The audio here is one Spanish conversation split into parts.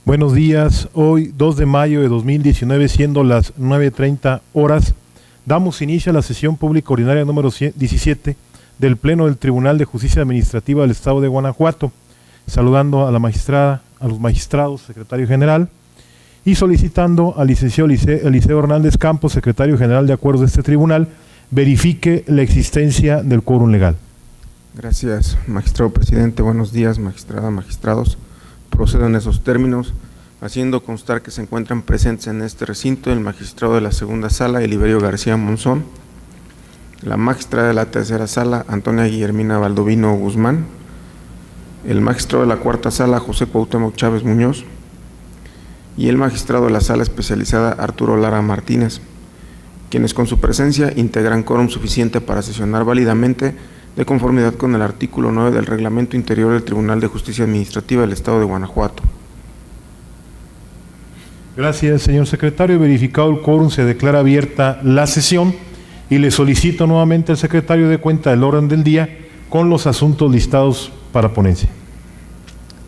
Buenos días, hoy 2 de mayo de 2019, siendo las 9:30 horas, damos inicio a la sesión pública ordinaria número 17 del Pleno del Tribunal de Justicia Administrativa del Estado de Guanajuato, saludando a la magistrada, a los magistrados, secretario general, y solicitando al licenciado Eliseo Hernández Campos, secretario general de acuerdos de este tribunal, verifique la existencia del quórum legal. Gracias, magistrado presidente. Buenos días, magistrada, magistrados. Procedo en esos términos, haciendo constar que se encuentran presentes en este recinto el magistrado de la segunda sala, Eliberio García Monzón, la magistrada de la tercera sala, Antonia Guillermina Baldovino Guzmán, el magistrado de la cuarta sala, José Cuauhtémoc Chávez Muñoz, y el magistrado de la sala especializada, Arturo Lara Martínez, quienes con su presencia integran quórum suficiente para sesionar válidamente de conformidad con el artículo 9 del Reglamento Interior del Tribunal de Justicia Administrativa del Estado de Guanajuato. Gracias, señor secretario. Verificado el quórum, se declara abierta la sesión y le solicito nuevamente al secretario de cuenta del orden del día con los asuntos listados para ponencia.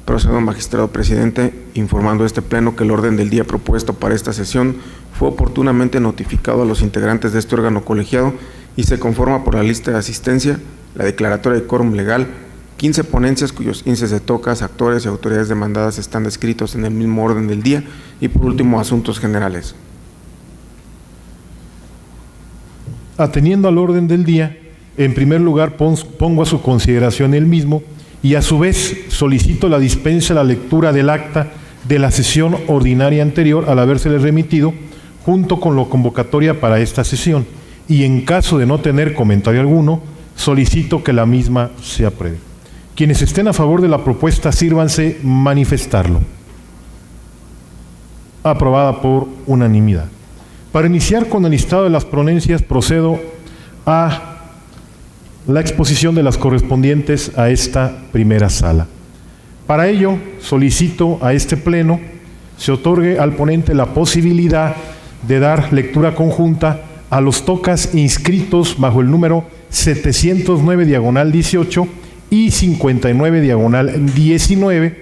Procedo, magistrado presidente, informando a este pleno que el orden del día propuesto para esta sesión fue oportunamente notificado a los integrantes de este órgano colegiado y se conforma por la lista de asistencia, la declaratoria de quórum legal, 15 ponencias cuyos índices de tocas, actores y autoridades demandadas están descritos en el mismo orden del día y por último asuntos generales. Atendiendo al orden del día, en primer lugar pongo a su consideración el mismo y a su vez solicito la dispensa de la lectura del acta de la sesión ordinaria anterior al habérsele remitido junto con la convocatoria para esta sesión, y en caso de no tener comentario alguno, solicito que la misma se apruebe. Quienes estén a favor de la propuesta, sírvanse manifestarlo. Aprobada por unanimidad. Para iniciar con el listado de las ponencias, procedo a la exposición de las correspondientes a esta primera sala. Para ello, solicito a este pleno se otorgue al ponente la posibilidad de dar lectura conjunta a los tocas inscritos bajo el número 709/18 y 59/19,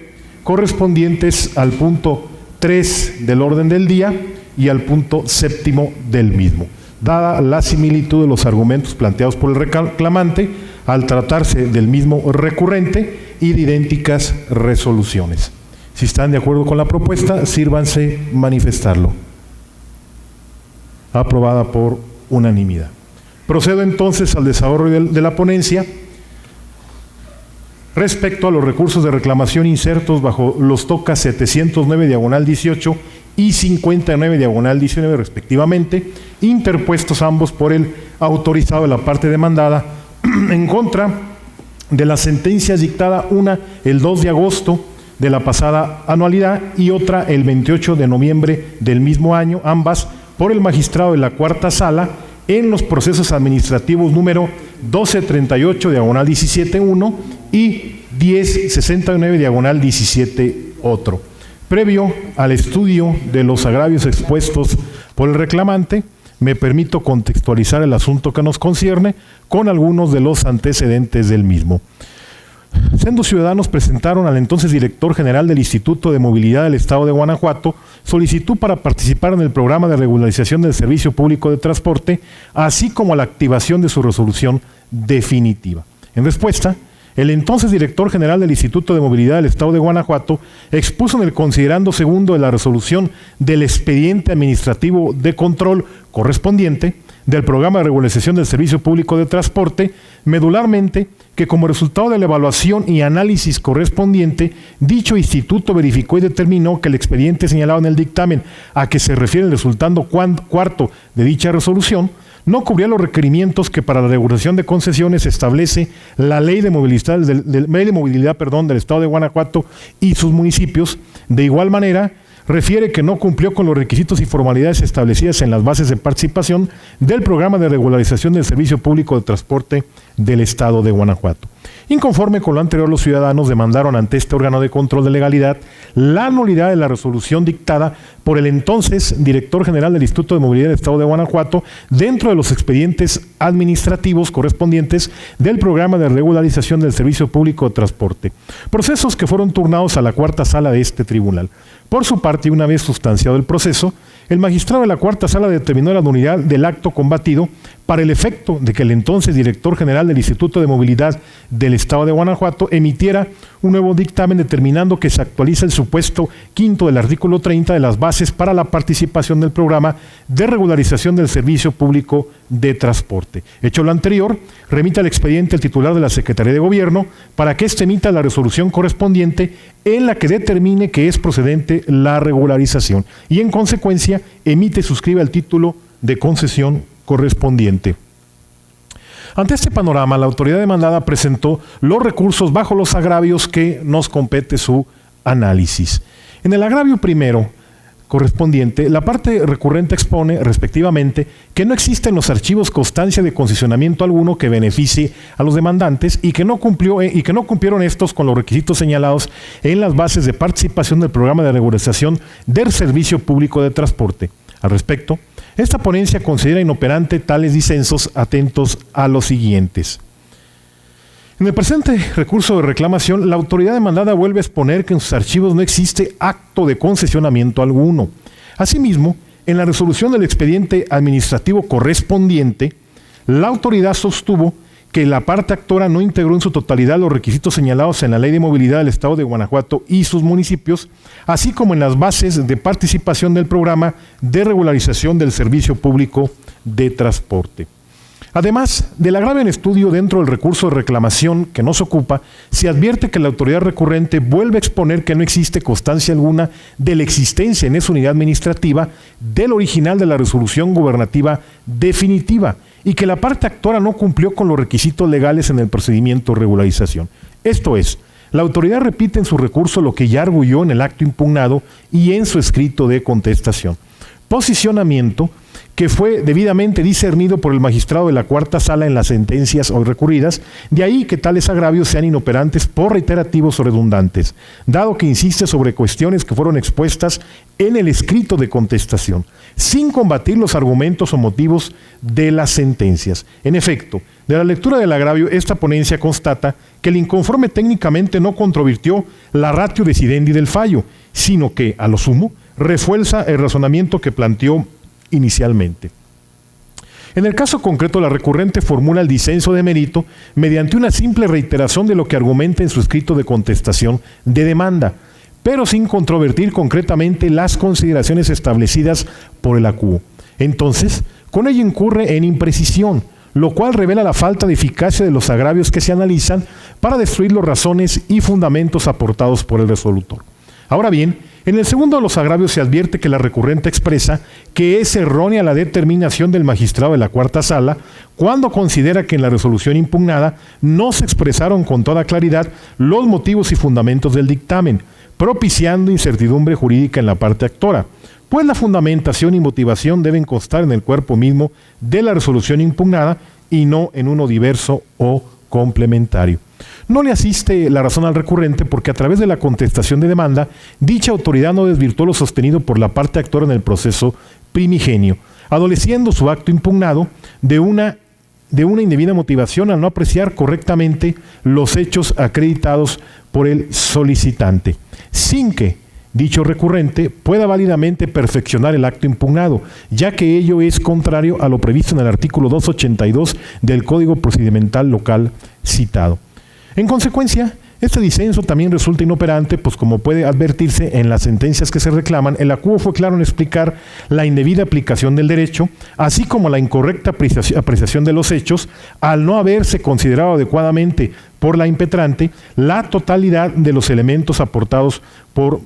correspondientes al punto 3 del orden del día y al punto 7 del mismo, dada la similitud de los argumentos planteados por el reclamante al tratarse del mismo recurrente y de idénticas resoluciones. Si están de acuerdo con la propuesta, sírvanse manifestarlo. Aprobada por unanimidad. Procedo entonces al desarrollo de la ponencia respecto a los recursos de reclamación insertos bajo los tocas 709/18 y 59/19 respectivamente, interpuestos ambos por el autorizado de la parte demandada en contra de las sentencias dictada una el 2 de agosto de la pasada anualidad y otra el 28 de noviembre del mismo año, ambas por el magistrado de la cuarta sala en los procesos administrativos número 1238/17-1 y 1069/17 otro. Previo al estudio de los agravios expuestos por el reclamante, me permito contextualizar el asunto que nos concierne con algunos de los antecedentes del mismo. Sendos ciudadanos presentaron al entonces director general del Instituto de Movilidad del Estado de Guanajuato solicitud para participar en el programa de regularización del servicio público de transporte, así como a la activación de su resolución definitiva. En respuesta, el entonces director general del Instituto de Movilidad del Estado de Guanajuato expuso en el considerando segundo de la resolución del expediente administrativo de control correspondiente del programa de regularización del servicio público de transporte, medularmente, que como resultado de la evaluación y análisis correspondiente, dicho instituto verificó y determinó que el expediente señalado en el dictamen a que se refiere el resultando cuarto de dicha resolución no cubría los requerimientos que para la regulación de concesiones establece la Ley de Movilidad del Estado de Guanajuato y sus municipios. De igual manera, refiere que no cumplió con los requisitos y formalidades establecidas en las bases de participación del programa de regularización del servicio público de transporte del Estado de Guanajuato. Inconforme con lo anterior, los ciudadanos demandaron ante este órgano de control de legalidad la nulidad de la resolución dictada por el entonces director general del Instituto de Movilidad del Estado de Guanajuato dentro de los expedientes administrativos correspondientes del programa de regularización del servicio público de transporte, procesos que fueron turnados a la cuarta sala de este tribunal. Por su parte, una vez sustanciado el proceso, el magistrado de la cuarta sala determinó la nulidad del acto combatido para el efecto de que el entonces director general del Instituto de Movilidad del Estado de Guanajuato emitiera un nuevo dictamen determinando que se actualiza el supuesto quinto del artículo 30 de las bases para la participación del programa de regularización del servicio público de transporte. Hecho lo anterior, remite al expediente el titular de la Secretaría de Gobierno para que éste emita la resolución correspondiente en la que determine que es procedente la regularización y en consecuencia emite y suscribe el título de concesión correspondiente. Ante este panorama, la autoridad demandada presentó los recursos bajo los agravios que nos compete su análisis. En el agravio primero correspondiente, la parte recurrente expone, respectivamente, que no existe en los archivos constancia de concesionamiento alguno que beneficie a los demandantes y que no cumplieron estos con los requisitos señalados en las bases de participación del programa de regularización del servicio público de transporte. Al respecto, esta ponencia considera inoperante tales disensos, atentos a los siguientes. En el presente recurso de reclamación, la autoridad demandada vuelve a exponer que en sus archivos no existe acto de concesionamiento alguno. Asimismo, en la resolución del expediente administrativo correspondiente, la autoridad sostuvo que la parte actora no integró en su totalidad los requisitos señalados en la Ley de Movilidad del Estado de Guanajuato y sus municipios, así como en las bases de participación del programa de regularización del servicio público de transporte. Además del agravio en estudio dentro del recurso de reclamación que nos ocupa, se advierte que la autoridad recurrente vuelve a exponer que no existe constancia alguna de la existencia en esa unidad administrativa del original de la resolución gubernativa definitiva y que la parte actora no cumplió con los requisitos legales en el procedimiento de regularización. Esto es, la autoridad repite en su recurso lo que ya arguyó en el acto impugnado y en su escrito de contestación. Posicionamiento que fue debidamente discernido por el magistrado de la cuarta sala en las sentencias hoy recurridas, de ahí que tales agravios sean inoperantes por reiterativos o redundantes, dado que insiste sobre cuestiones que fueron expuestas en el escrito de contestación, sin combatir los argumentos o motivos de las sentencias. En efecto, de la lectura del agravio, esta ponencia constata que el inconforme técnicamente no controvirtió la ratio decidendi del fallo, sino que, a lo sumo, refuerza el razonamiento que planteó inicialmente. En el caso concreto, la recurrente formula el disenso de mérito mediante una simple reiteración de lo que argumenta en su escrito de contestación de demanda, pero sin controvertir concretamente las consideraciones establecidas por el acuo. Entonces, con ello incurre en imprecisión, lo cual revela la falta de eficacia de los agravios que se analizan para destruir las razones y fundamentos aportados por el resolutor. Ahora bien, en el segundo de los agravios se advierte que la recurrente expresa que es errónea la determinación del magistrado de la cuarta sala cuando considera que en la resolución impugnada no se expresaron con toda claridad los motivos y fundamentos del dictamen, propiciando incertidumbre jurídica en la parte actora, pues la fundamentación y motivación deben constar en el cuerpo mismo de la resolución impugnada y no en uno diverso o complementario. No le asiste la razón al recurrente porque a través de la contestación de demanda, dicha autoridad no desvirtuó lo sostenido por la parte actora en el proceso primigenio, adoleciendo su acto impugnado de una indebida motivación al no apreciar correctamente los hechos acreditados por el solicitante, sin que dicho recurrente pueda válidamente perfeccionar el acto impugnado, ya que ello es contrario a lo previsto en el artículo 282 del Código Procedimental Local citado. En consecuencia, este disenso también resulta inoperante, pues como puede advertirse en las sentencias que se reclaman, el acuo fue claro en explicar la indebida aplicación del derecho, así como la incorrecta apreciación de los hechos, al no haberse considerado adecuadamente por la impetrante la totalidad de los elementos aportados por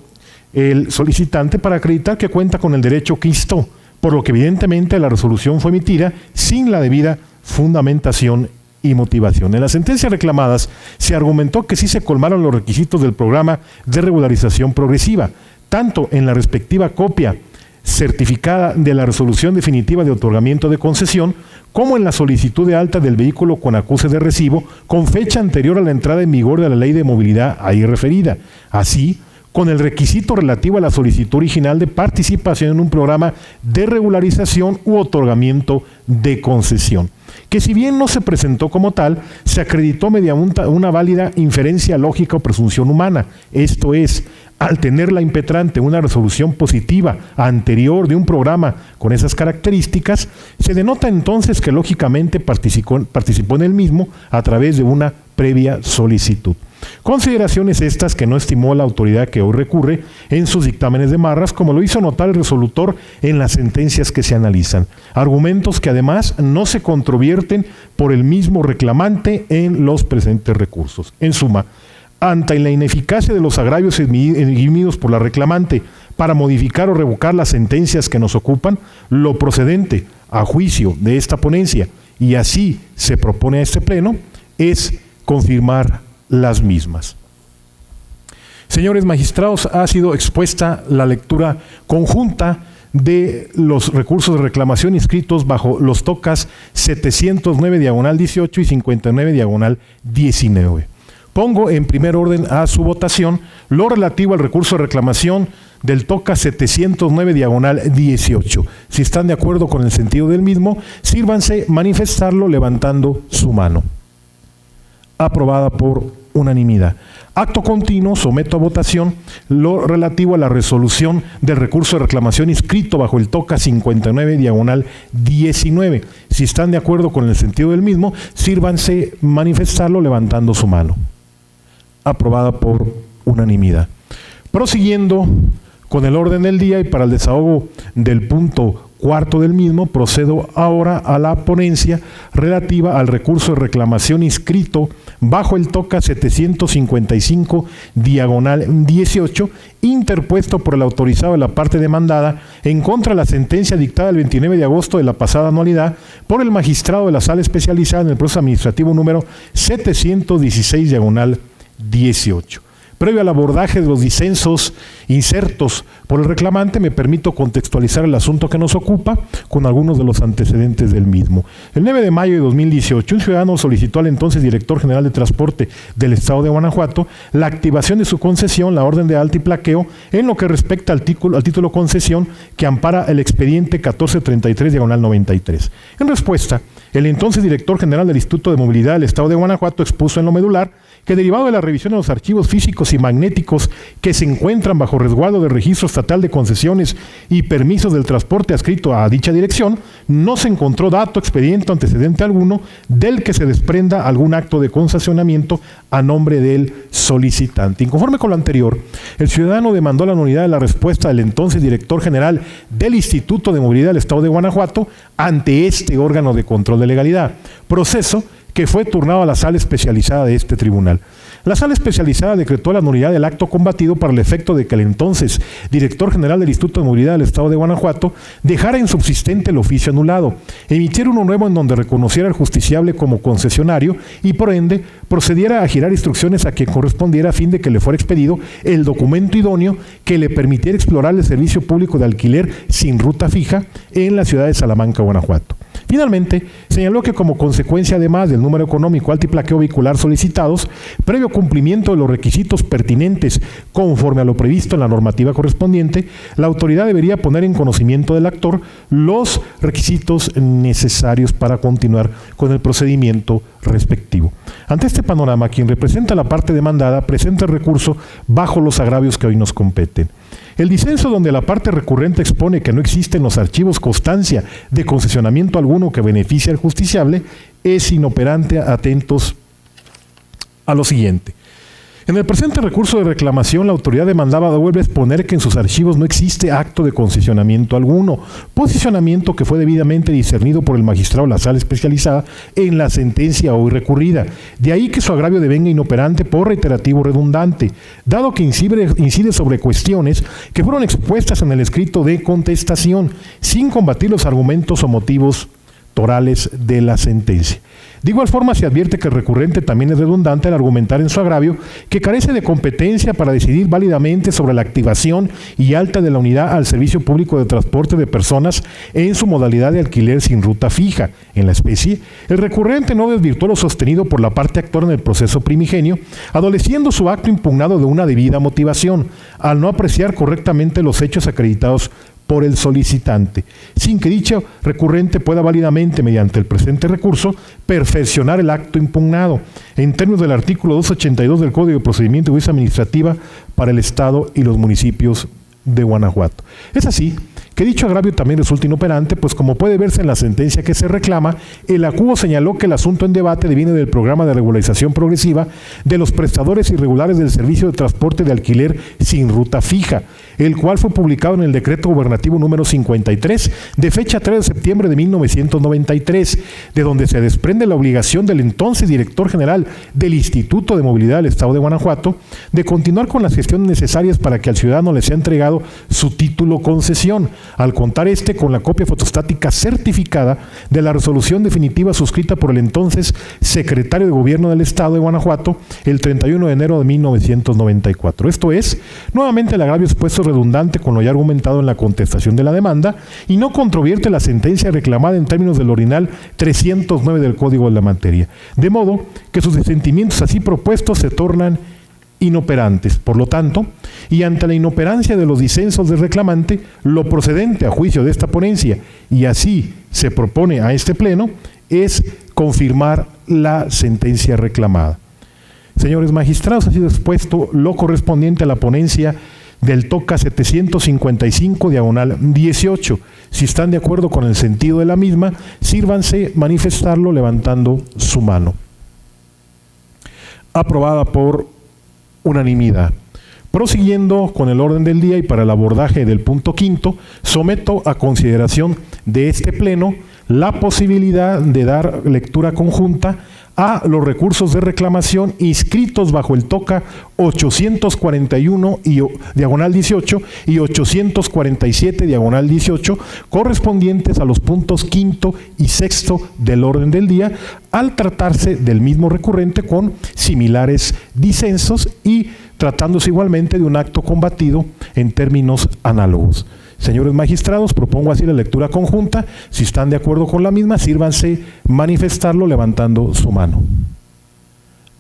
el solicitante para acreditar que cuenta con el derecho que instó, por lo que evidentemente la resolución fue emitida sin la debida fundamentación y motivación. En las sentencias reclamadas se argumentó que sí se colmaron los requisitos del programa de regularización progresiva, tanto en la respectiva copia certificada de la resolución definitiva de otorgamiento de concesión, como en la solicitud de alta del vehículo con acuse de recibo con fecha anterior a la entrada en vigor de la Ley de Movilidad ahí referida, así con el requisito relativo a la solicitud original de participación en un programa de regularización u otorgamiento de concesión, que si bien no se presentó como tal, se acreditó mediante una válida inferencia lógica o presunción humana, esto es, al tener la impetrante una resolución positiva anterior de un programa con esas características, se denota entonces que lógicamente participó en el mismo a través de una previa solicitud. Consideraciones estas que no estimó la autoridad que hoy recurre en sus dictámenes de marras, como lo hizo notar el resolutor en las sentencias que se analizan. Argumentos que además no se controvierten por el mismo reclamante en los presentes recursos. En suma, ante la ineficacia de los agravios esgrimidos por la reclamante para modificar o revocar las sentencias que nos ocupan, lo procedente a juicio de esta ponencia, y así se propone a este pleno, es confirmar las mismas. Señores magistrados, ha sido expuesta la lectura conjunta de los recursos de reclamación inscritos bajo los tocas 709/18 y 59/19. Pongo en primer orden a su votación lo relativo al recurso de reclamación del toca 709/18. Si están de acuerdo con el sentido del mismo, sírvanse manifestarlo levantando su mano. Aprobada por unanimidad. Acto continuo, someto a votación lo relativo a la resolución del recurso de reclamación inscrito bajo el toca 59/19. Si están de acuerdo con el sentido del mismo, sírvanse manifestarlo levantando su mano. Aprobada por unanimidad. Prosiguiendo con el orden del día y para el desahogo del punto cuarto del mismo, procedo ahora a la ponencia relativa al recurso de reclamación inscrito bajo el toca 755/18, interpuesto por el autorizado de la parte demandada en contra de la sentencia dictada el 29 de agosto de la pasada anualidad por el magistrado de la Sala Especializada en el Proceso Administrativo número 716/18. Previo al abordaje de los disensos insertos por el reclamante, me permito contextualizar el asunto que nos ocupa con algunos de los antecedentes del mismo. El 9 de mayo de 2018, un ciudadano solicitó al entonces director general de Transporte del Estado de Guanajuato la activación de su concesión, la orden de alta y plaqueo, en lo que respecta al título concesión que ampara el expediente 1433/93. En respuesta, el entonces director general del Instituto de Movilidad del Estado de Guanajuato expuso en lo medular que derivado de la revisión de los archivos físicos y magnéticos que se encuentran bajo resguardo del Registro Estatal de Concesiones y Permisos del Transporte adscrito a dicha dirección, no se encontró dato, expediente o antecedente alguno del que se desprenda algún acto de concesionamiento a nombre del solicitante. Inconforme con lo anterior, el ciudadano demandó la nulidad de la respuesta del entonces director general del Instituto de Movilidad del Estado de Guanajuato ante este órgano de control de legalidad, proceso que fue turnado a la sala especializada de este tribunal. La sala especializada decretó la nulidad del acto combatido para el efecto de que el entonces director general del Instituto de Movilidad del Estado de Guanajuato dejara insubsistente el oficio anulado, emitiera uno nuevo en donde reconociera al justiciable como concesionario y por ende procediera a girar instrucciones a quien correspondiera a fin de que le fuera expedido el documento idóneo que le permitiera explorar el servicio público de alquiler sin ruta fija en la ciudad de Salamanca, Guanajuato. Finalmente, señaló que como consecuencia además del número económico alta y plaqueo vehicular solicitados, previo cumplimiento de los requisitos pertinentes conforme a lo previsto en la normativa correspondiente, la autoridad debería poner en conocimiento del actor los requisitos necesarios para continuar con el procedimiento respectivo. Ante este panorama, quien representa la parte demandada presenta el recurso bajo los agravios que hoy nos competen. El disenso donde la parte recurrente expone que no existe en los archivos constancia de concesionamiento alguno que beneficie al justiciable es inoperante. Atentos a lo siguiente. En el presente recurso de reclamación, la autoridad demandada vuelve a exponer que en sus archivos no existe acto de concesionamiento alguno, posicionamiento que fue debidamente discernido por el magistrado de la Sala Especializada en la sentencia hoy recurrida. De ahí que su agravio devenga inoperante por reiterativo redundante, dado que incide sobre cuestiones que fueron expuestas en el escrito de contestación, sin combatir los argumentos o motivos torales de la sentencia. De igual forma, se advierte que el recurrente también es redundante al argumentar en su agravio que carece de competencia para decidir válidamente sobre la activación y alta de la unidad al servicio público de transporte de personas en su modalidad de alquiler sin ruta fija. En la especie, el recurrente no desvirtuó lo sostenido por la parte actora en el proceso primigenio, adoleciendo su acto impugnado de una debida motivación, al no apreciar correctamente los hechos acreditados por el solicitante, sin que dicho recurrente pueda válidamente, mediante el presente recurso, perfeccionar el acto impugnado, en términos del artículo 282 del Código de Procedimiento de Justicia Administrativa para el Estado y los municipios de Guanajuato. Es así que dicho agravio también resulta inoperante, pues como puede verse en la sentencia que se reclama, el acuo señaló que el asunto en debate deviene del programa de regularización progresiva de los prestadores irregulares del servicio de transporte de alquiler sin ruta fija, el cual fue publicado en el Decreto Gubernativo número 53, de fecha 3 de septiembre de 1993, de donde se desprende la obligación del entonces director general del Instituto de Movilidad del Estado de Guanajuato de continuar con las gestiones necesarias para que al ciudadano le sea entregado su título concesión, al contar con la copia fotostática certificada de la resolución definitiva suscrita por el entonces secretario de Gobierno del Estado de Guanajuato el 31 de enero de 1994. Esto es, nuevamente el agravio expuesto redundante con lo ya argumentado en la contestación de la demanda y no controvierte la sentencia reclamada en términos del ordinal 309 del Código de la materia, de modo que sus disentimientos así propuestos se tornan inoperantes. Por lo tanto, y ante la inoperancia de los disensos del reclamante, lo procedente a juicio de esta ponencia, y así se propone a este pleno, es confirmar la sentencia reclamada. Señores magistrados, ha sido expuesto lo correspondiente a la ponencia del TOCA 755/18. Si están de acuerdo con el sentido de la misma, sírvanse manifestarlo levantando su mano. Aprobada por unanimidad. Prosiguiendo con el orden del día y para el abordaje del punto quinto, someto a consideración de este pleno la posibilidad de dar lectura conjunta a los recursos de reclamación inscritos bajo el TOCA 841/18 y 847/18, correspondientes a los puntos quinto y sexto del orden del día, al tratarse del mismo recurrente con similares disensos y tratándose igualmente de un acto combatido en términos análogos. Señores magistrados, propongo así la lectura conjunta. Si están de acuerdo con la misma, sírvanse manifestarlo levantando su mano.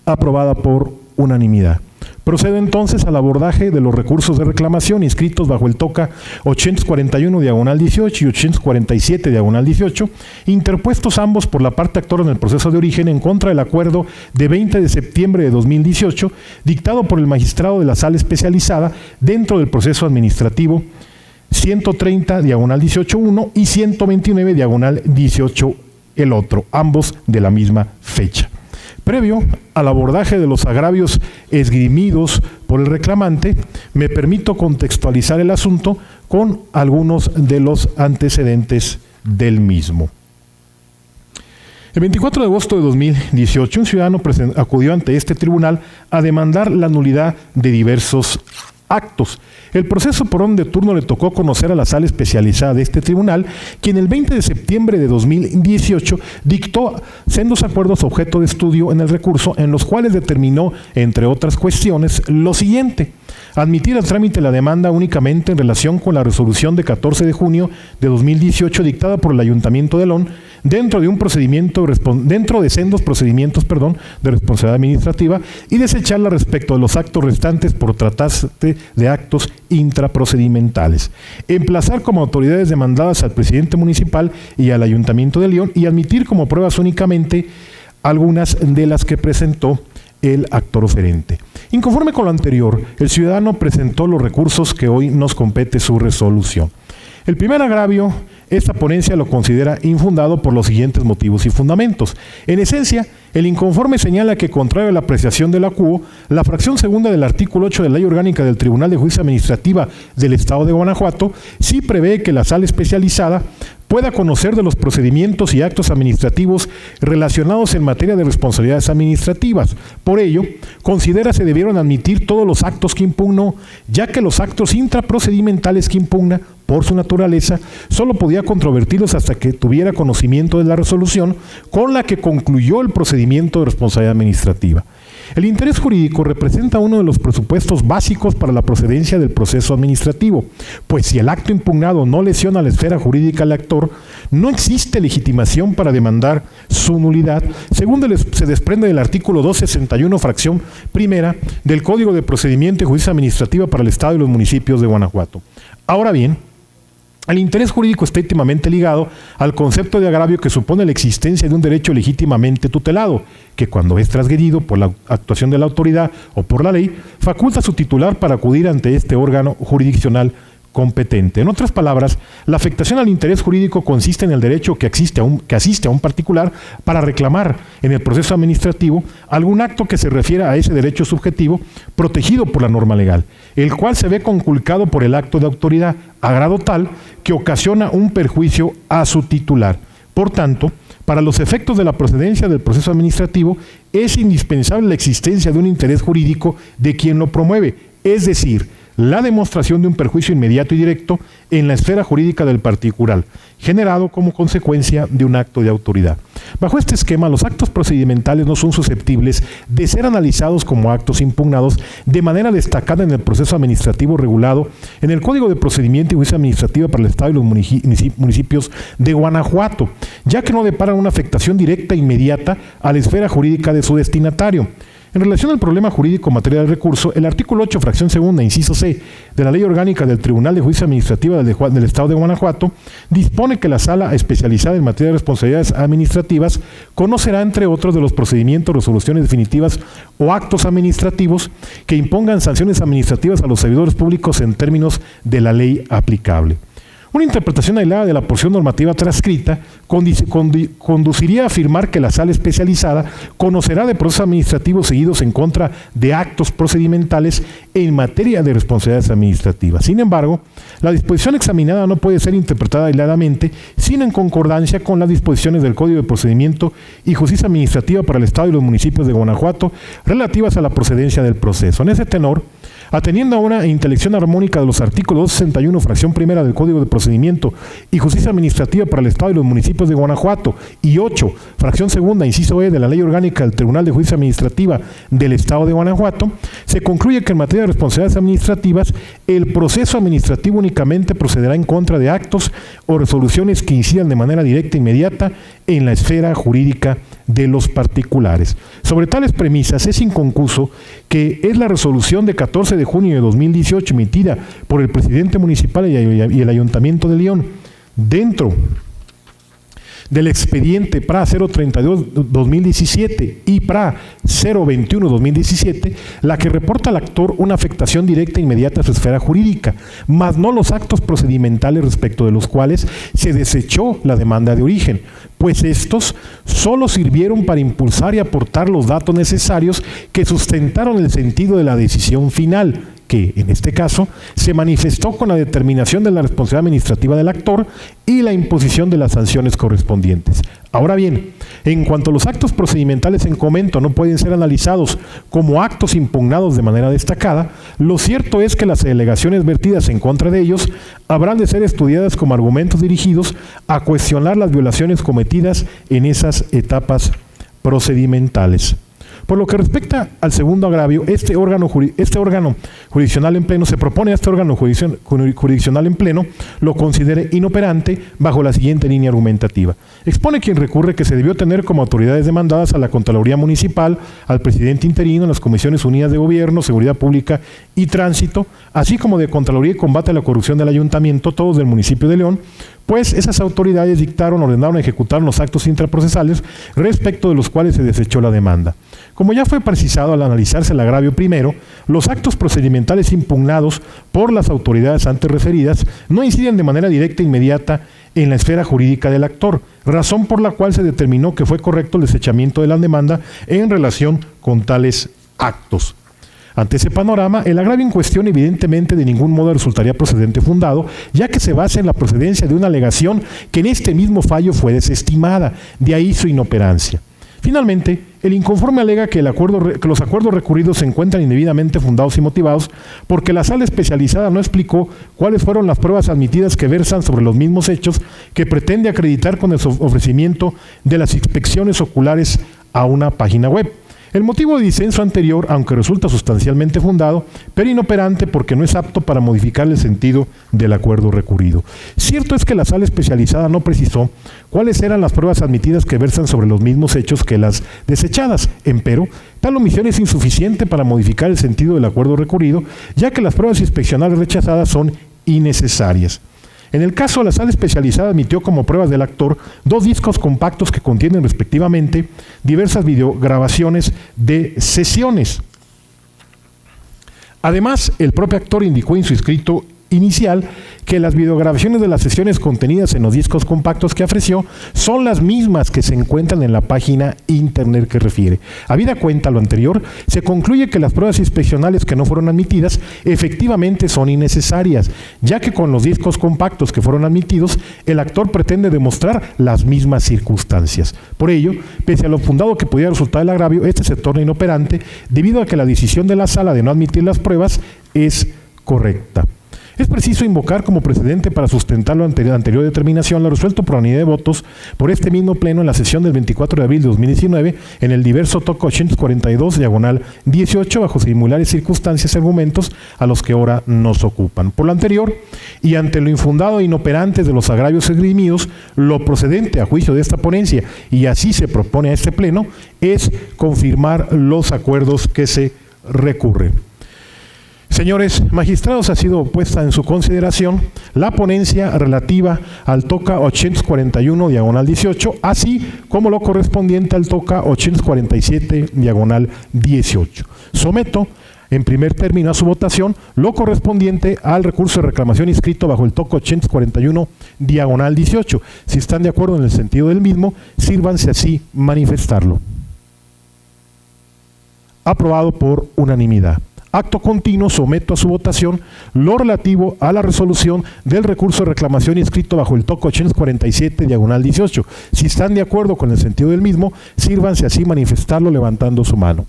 Aprobada por unanimidad. Procedo entonces al abordaje de los recursos de reclamación inscritos bajo el TOCA 841/18 y 847/18, interpuestos ambos por la parte actora en el proceso de origen en contra del acuerdo de 20 de septiembre de 2018, dictado por el magistrado de la Sala Especializada dentro del proceso administrativo 130/18-1 y 129/18 el otro, ambos de la misma fecha. Previo al abordaje de los agravios esgrimidos por el reclamante, me permito contextualizar el asunto con algunos de los antecedentes del mismo. El 24 de agosto de 2018, un ciudadano acudió ante este tribunal a demandar la nulidad de diversos actos. El proceso por orden de turno le tocó conocer a la sala especializada de este tribunal, quien el 20 de septiembre de 2018 dictó sendos acuerdos objeto de estudio en el recurso, en los cuales determinó, entre otras cuestiones, lo siguiente: admitir al trámite la demanda únicamente en relación con la resolución de 14 de junio de 2018 dictada por el Ayuntamiento de León, dentro de sendos procedimientos de responsabilidad administrativa, y desecharla respecto de los actos restantes por tratarse de actos intraprocedimentales. Emplazar como autoridades demandadas al presidente municipal y al Ayuntamiento de León y admitir como pruebas únicamente algunas de las que presentó el actor oferente. Inconforme con lo anterior, el ciudadano presentó los recursos que hoy nos compete su resolución. El primer agravio, esta ponencia lo considera infundado por los siguientes motivos y fundamentos. En esencia, el inconforme señala que, contrario a la apreciación del acuo, la fracción segunda del artículo 8 de la Ley Orgánica del Tribunal de Justicia Administrativa del Estado de Guanajuato sí prevé que la sala especializada pueda conocer de los procedimientos y actos administrativos relacionados en materia de responsabilidades administrativas. Por ello, considera se debieron admitir todos los actos que impugnó, ya que los actos intraprocedimentales que impugna, por su naturaleza, solo podía controvertirlos hasta que tuviera conocimiento de la resolución con la que concluyó el procedimiento de responsabilidad administrativa. El interés jurídico representa uno de los presupuestos básicos para la procedencia del proceso administrativo, pues si el acto impugnado no lesiona la esfera jurídica del actor, no existe legitimación para demandar su nulidad, según se desprende del artículo 261, fracción primera, del Código de Procedimiento y Justicia Administrativa para el Estado y los municipios de Guanajuato. Ahora bien, el interés jurídico está íntimamente ligado al concepto de agravio que supone la existencia de un derecho legítimamente tutelado, que cuando es transgredido por la actuación de la autoridad o por la ley, faculta a su titular para acudir ante este órgano jurisdiccional competente. En otras palabras, la afectación al interés jurídico consiste en el derecho que asiste a un particular para reclamar en el proceso administrativo algún acto que se refiera a ese derecho subjetivo protegido por la norma legal, el cual se ve conculcado por el acto de autoridad a grado tal que ocasiona un perjuicio a su titular. Por tanto, para los efectos de la procedencia del proceso administrativo, es indispensable la existencia de un interés jurídico de quien lo promueve, es decir, la demostración de un perjuicio inmediato y directo en la esfera jurídica del particular, generado como consecuencia de un acto de autoridad. Bajo este esquema, los actos procedimentales no son susceptibles de ser analizados como actos impugnados de manera destacada en el proceso administrativo regulado en el Código de Procedimiento y Justicia Administrativa para el Estado y los municipios de Guanajuato, ya que no deparan una afectación directa e inmediata a la esfera jurídica de su destinatario. En relación al problema jurídico en materia del recurso, el artículo 8, fracción segunda, inciso C, de la Ley Orgánica del Tribunal de Justicia Administrativa del Estado de Guanajuato, dispone que la Sala especializada en materia de responsabilidades administrativas conocerá, entre otros, de los procedimientos, resoluciones definitivas o actos administrativos que impongan sanciones administrativas a los servidores públicos en términos de la ley aplicable. Una interpretación aislada de la porción normativa transcrita conduciría a afirmar que la sala especializada conocerá de procesos administrativos seguidos en contra de actos procedimentales en materia de responsabilidades administrativas. Sin embargo, la disposición examinada no puede ser interpretada aisladamente, sino en concordancia con las disposiciones del Código de Procedimiento y Justicia Administrativa para el Estado y los municipios de Guanajuato relativas a la procedencia del proceso. En ese tenor, ateniendo a una intelección armónica de los artículos 261, fracción primera del Código de Procedimiento y Justicia Administrativa para el Estado y los municipios de Guanajuato y 8, fracción segunda, inciso E de la Ley Orgánica del Tribunal de Justicia Administrativa del Estado de Guanajuato, se concluye que en materia de responsabilidades administrativas, el proceso administrativo únicamente procederá en contra de actos o resoluciones que incidan de manera directa e inmediata en la esfera jurídica de los particulares. Sobre tales premisas es inconcluso que es la resolución de 14 de junio de 2018 emitida por el presidente municipal y el Ayuntamiento de León dentro del expediente PRA 032-2017 y PRA 021-2017, la que reporta al actor una afectación directa e inmediata a su esfera jurídica, mas no los actos procedimentales respecto de los cuales se desechó la demanda de origen, pues estos solo sirvieron para impulsar y aportar los datos necesarios que sustentaron el sentido de la decisión final, que, en este caso, se manifestó con la determinación de la responsabilidad administrativa del actor y la imposición de las sanciones correspondientes. Ahora bien, en cuanto a los actos procedimentales en comento no pueden ser analizados como actos impugnados de manera destacada, lo cierto es que las alegaciones vertidas en contra de ellos habrán de ser estudiadas como argumentos dirigidos a cuestionar las violaciones cometidas en esas etapas procedimentales. Por lo que respecta al segundo agravio, este órgano jurisdiccional en pleno, se propone a este órgano jurisdiccional en pleno lo considere inoperante bajo la siguiente línea argumentativa. Expone quien recurre que se debió tener como autoridades demandadas a la Contraloría Municipal, al presidente interino, a las Comisiones Unidas de Gobierno, Seguridad Pública y Tránsito, así como de Contraloría y Combate a la Corrupción del Ayuntamiento, todos del municipio de León, pues esas autoridades ordenaron ejecutar los actos intraprocesales respecto de los cuales se desechó la demanda. Como ya fue precisado al analizarse el agravio primero, los actos procedimentales impugnados por las autoridades antes referidas no inciden de manera directa e inmediata en la esfera jurídica del actor, razón por la cual se determinó que fue correcto el desechamiento de la demanda en relación con tales actos. Ante ese panorama, el agravio en cuestión evidentemente de ningún modo resultaría procedente fundado, ya que se basa en la procedencia de una alegación que en este mismo fallo fue desestimada, de ahí su inoperancia. Finalmente, el inconforme alega que los acuerdos recurridos se encuentran indebidamente fundados y motivados porque la sala especializada no explicó cuáles fueron las pruebas admitidas que versan sobre los mismos hechos que pretende acreditar con el ofrecimiento de las inspecciones oculares a una página web. El motivo de disenso anterior, aunque resulta sustancialmente fundado, pero inoperante porque no es apto para modificar el sentido del acuerdo recurrido. Cierto es que la sala especializada no precisó cuáles eran las pruebas admitidas que versan sobre los mismos hechos que las desechadas, empero, tal omisión es insuficiente para modificar el sentido del acuerdo recurrido, ya que las pruebas inspeccionales rechazadas son innecesarias. En el caso, la sala especializada admitió como pruebas del actor 2 discos compactos que contienen respectivamente diversas videograbaciones de sesiones. Además, el propio actor indicó en su escrito inicial que las videograbaciones de las sesiones contenidas en los discos compactos que ofreció son las mismas que se encuentran en la página internet que refiere. Habida cuenta lo anterior, se concluye que las pruebas inspeccionales que no fueron admitidas efectivamente son innecesarias, ya que con los discos compactos que fueron admitidos, el actor pretende demostrar las mismas circunstancias. Por ello, pese a lo fundado que pudiera resultar el agravio, este se torna inoperante debido a que la decisión de la sala de no admitir las pruebas es correcta. Es preciso invocar como precedente para sustentar la anterior determinación lo resuelto por unanimidad de votos por este mismo pleno en la sesión del 24 de abril de 2019 en el diverso TOC 842/18 bajo similares circunstancias y argumentos a los que ahora nos ocupan. Por lo anterior, y ante lo infundado e inoperante de los agravios esgrimidos, lo procedente a juicio de esta ponencia, y así se propone a este pleno, es confirmar los acuerdos que se recurren. Señores magistrados, ha sido puesta en su consideración la ponencia relativa al TOCA 841/18, así como lo correspondiente al TOCA 847/18. Someto en primer término a su votación lo correspondiente al recurso de reclamación inscrito bajo el TOCA 841/18. Si están de acuerdo en el sentido del mismo, sírvanse así manifestarlo. Aprobado por unanimidad. Acto continuo, someto a su votación lo relativo a la resolución del recurso de reclamación inscrito bajo el TOC 847/18. Si están de acuerdo con el sentido del mismo, sírvanse así manifestarlo levantando su mano.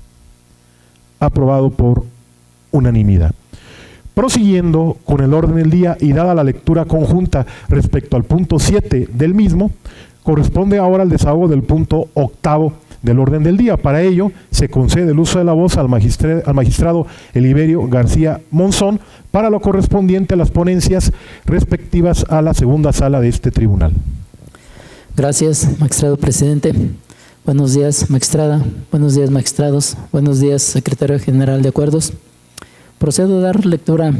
Aprobado por unanimidad. Prosiguiendo con el orden del día y dada la lectura conjunta respecto al punto 7 del mismo, corresponde ahora el desahogo del punto 8 del orden del día. Para ello, se concede el uso de la voz al magistrado Eliberio García Monzón para lo correspondiente a las ponencias respectivas a la segunda sala de este tribunal. Gracias, magistrado presidente. Buenos días, magistrada. Buenos días, magistrados. Buenos días, secretario general de acuerdos. Procedo a dar lectura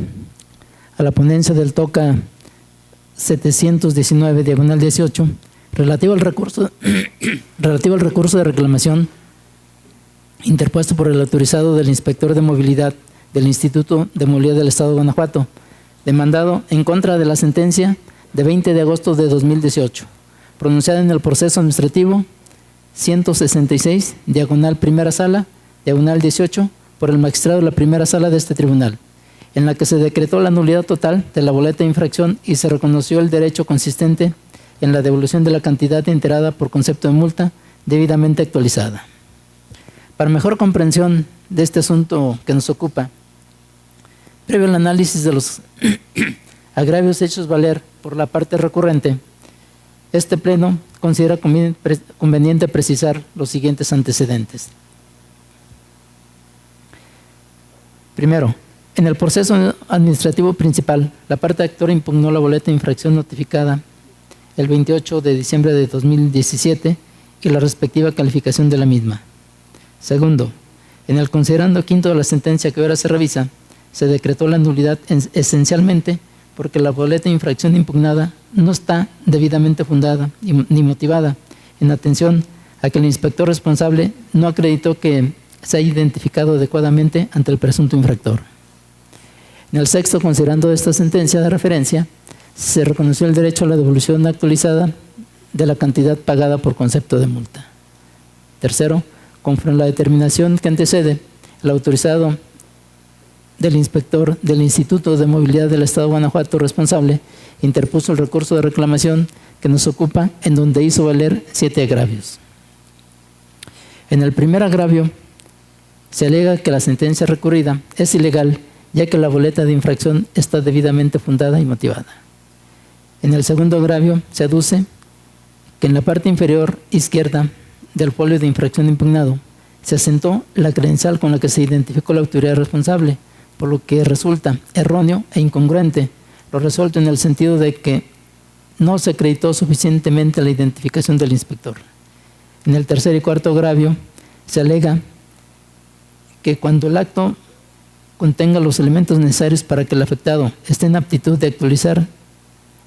a la ponencia del TOCA 719/18, relativo al recurso de reclamación interpuesto por el autorizado del inspector de movilidad del Instituto de Movilidad del Estado de Guanajuato, demandado en contra de la sentencia de 20 de agosto de 2018, pronunciada en el proceso administrativo 166, diagonal primera sala, diagonal 18, por el magistrado de la primera sala de este tribunal, en la que se decretó la nulidad total de la boleta de infracción y se reconoció el derecho consistente en la devolución de la cantidad enterada por concepto de multa debidamente actualizada. Para mejor comprensión de este asunto que nos ocupa, previo al análisis de los agravios hechos valer por la parte recurrente, este pleno considera conveniente precisar los siguientes antecedentes. Primero, en el proceso administrativo principal, la parte actora impugnó la boleta de infracción notificada el 28 de diciembre de 2017 y la respectiva calificación de la misma. Segundo, en el considerando quinto de la sentencia que ahora se revisa, se decretó la nulidad esencialmente porque la boleta de infracción impugnada no está debidamente fundada ni motivada, en atención a que el inspector responsable no acreditó que se haya identificado adecuadamente ante el presunto infractor. En el sexto, considerando esta sentencia de referencia, se reconoció el derecho a la devolución actualizada de la cantidad pagada por concepto de multa. Tercero, conforme a la determinación que antecede, el autorizado del inspector del Instituto de Movilidad del Estado de Guanajuato responsable interpuso el recurso de reclamación que nos ocupa, en donde hizo valer 7 agravios. En el primer agravio se alega que la sentencia recurrida es ilegal, ya que la boleta de infracción está debidamente fundada y motivada. En el segundo agravio se aduce que en la parte inferior izquierda del folio de infracción impugnado se asentó la credencial con la que se identificó la autoridad responsable, por lo que resulta erróneo e incongruente lo resuelto en el sentido de que no se acreditó suficientemente la identificación del inspector. En el tercer y cuarto agravio se alega que cuando el acto contenga los elementos necesarios para que el afectado esté en aptitud de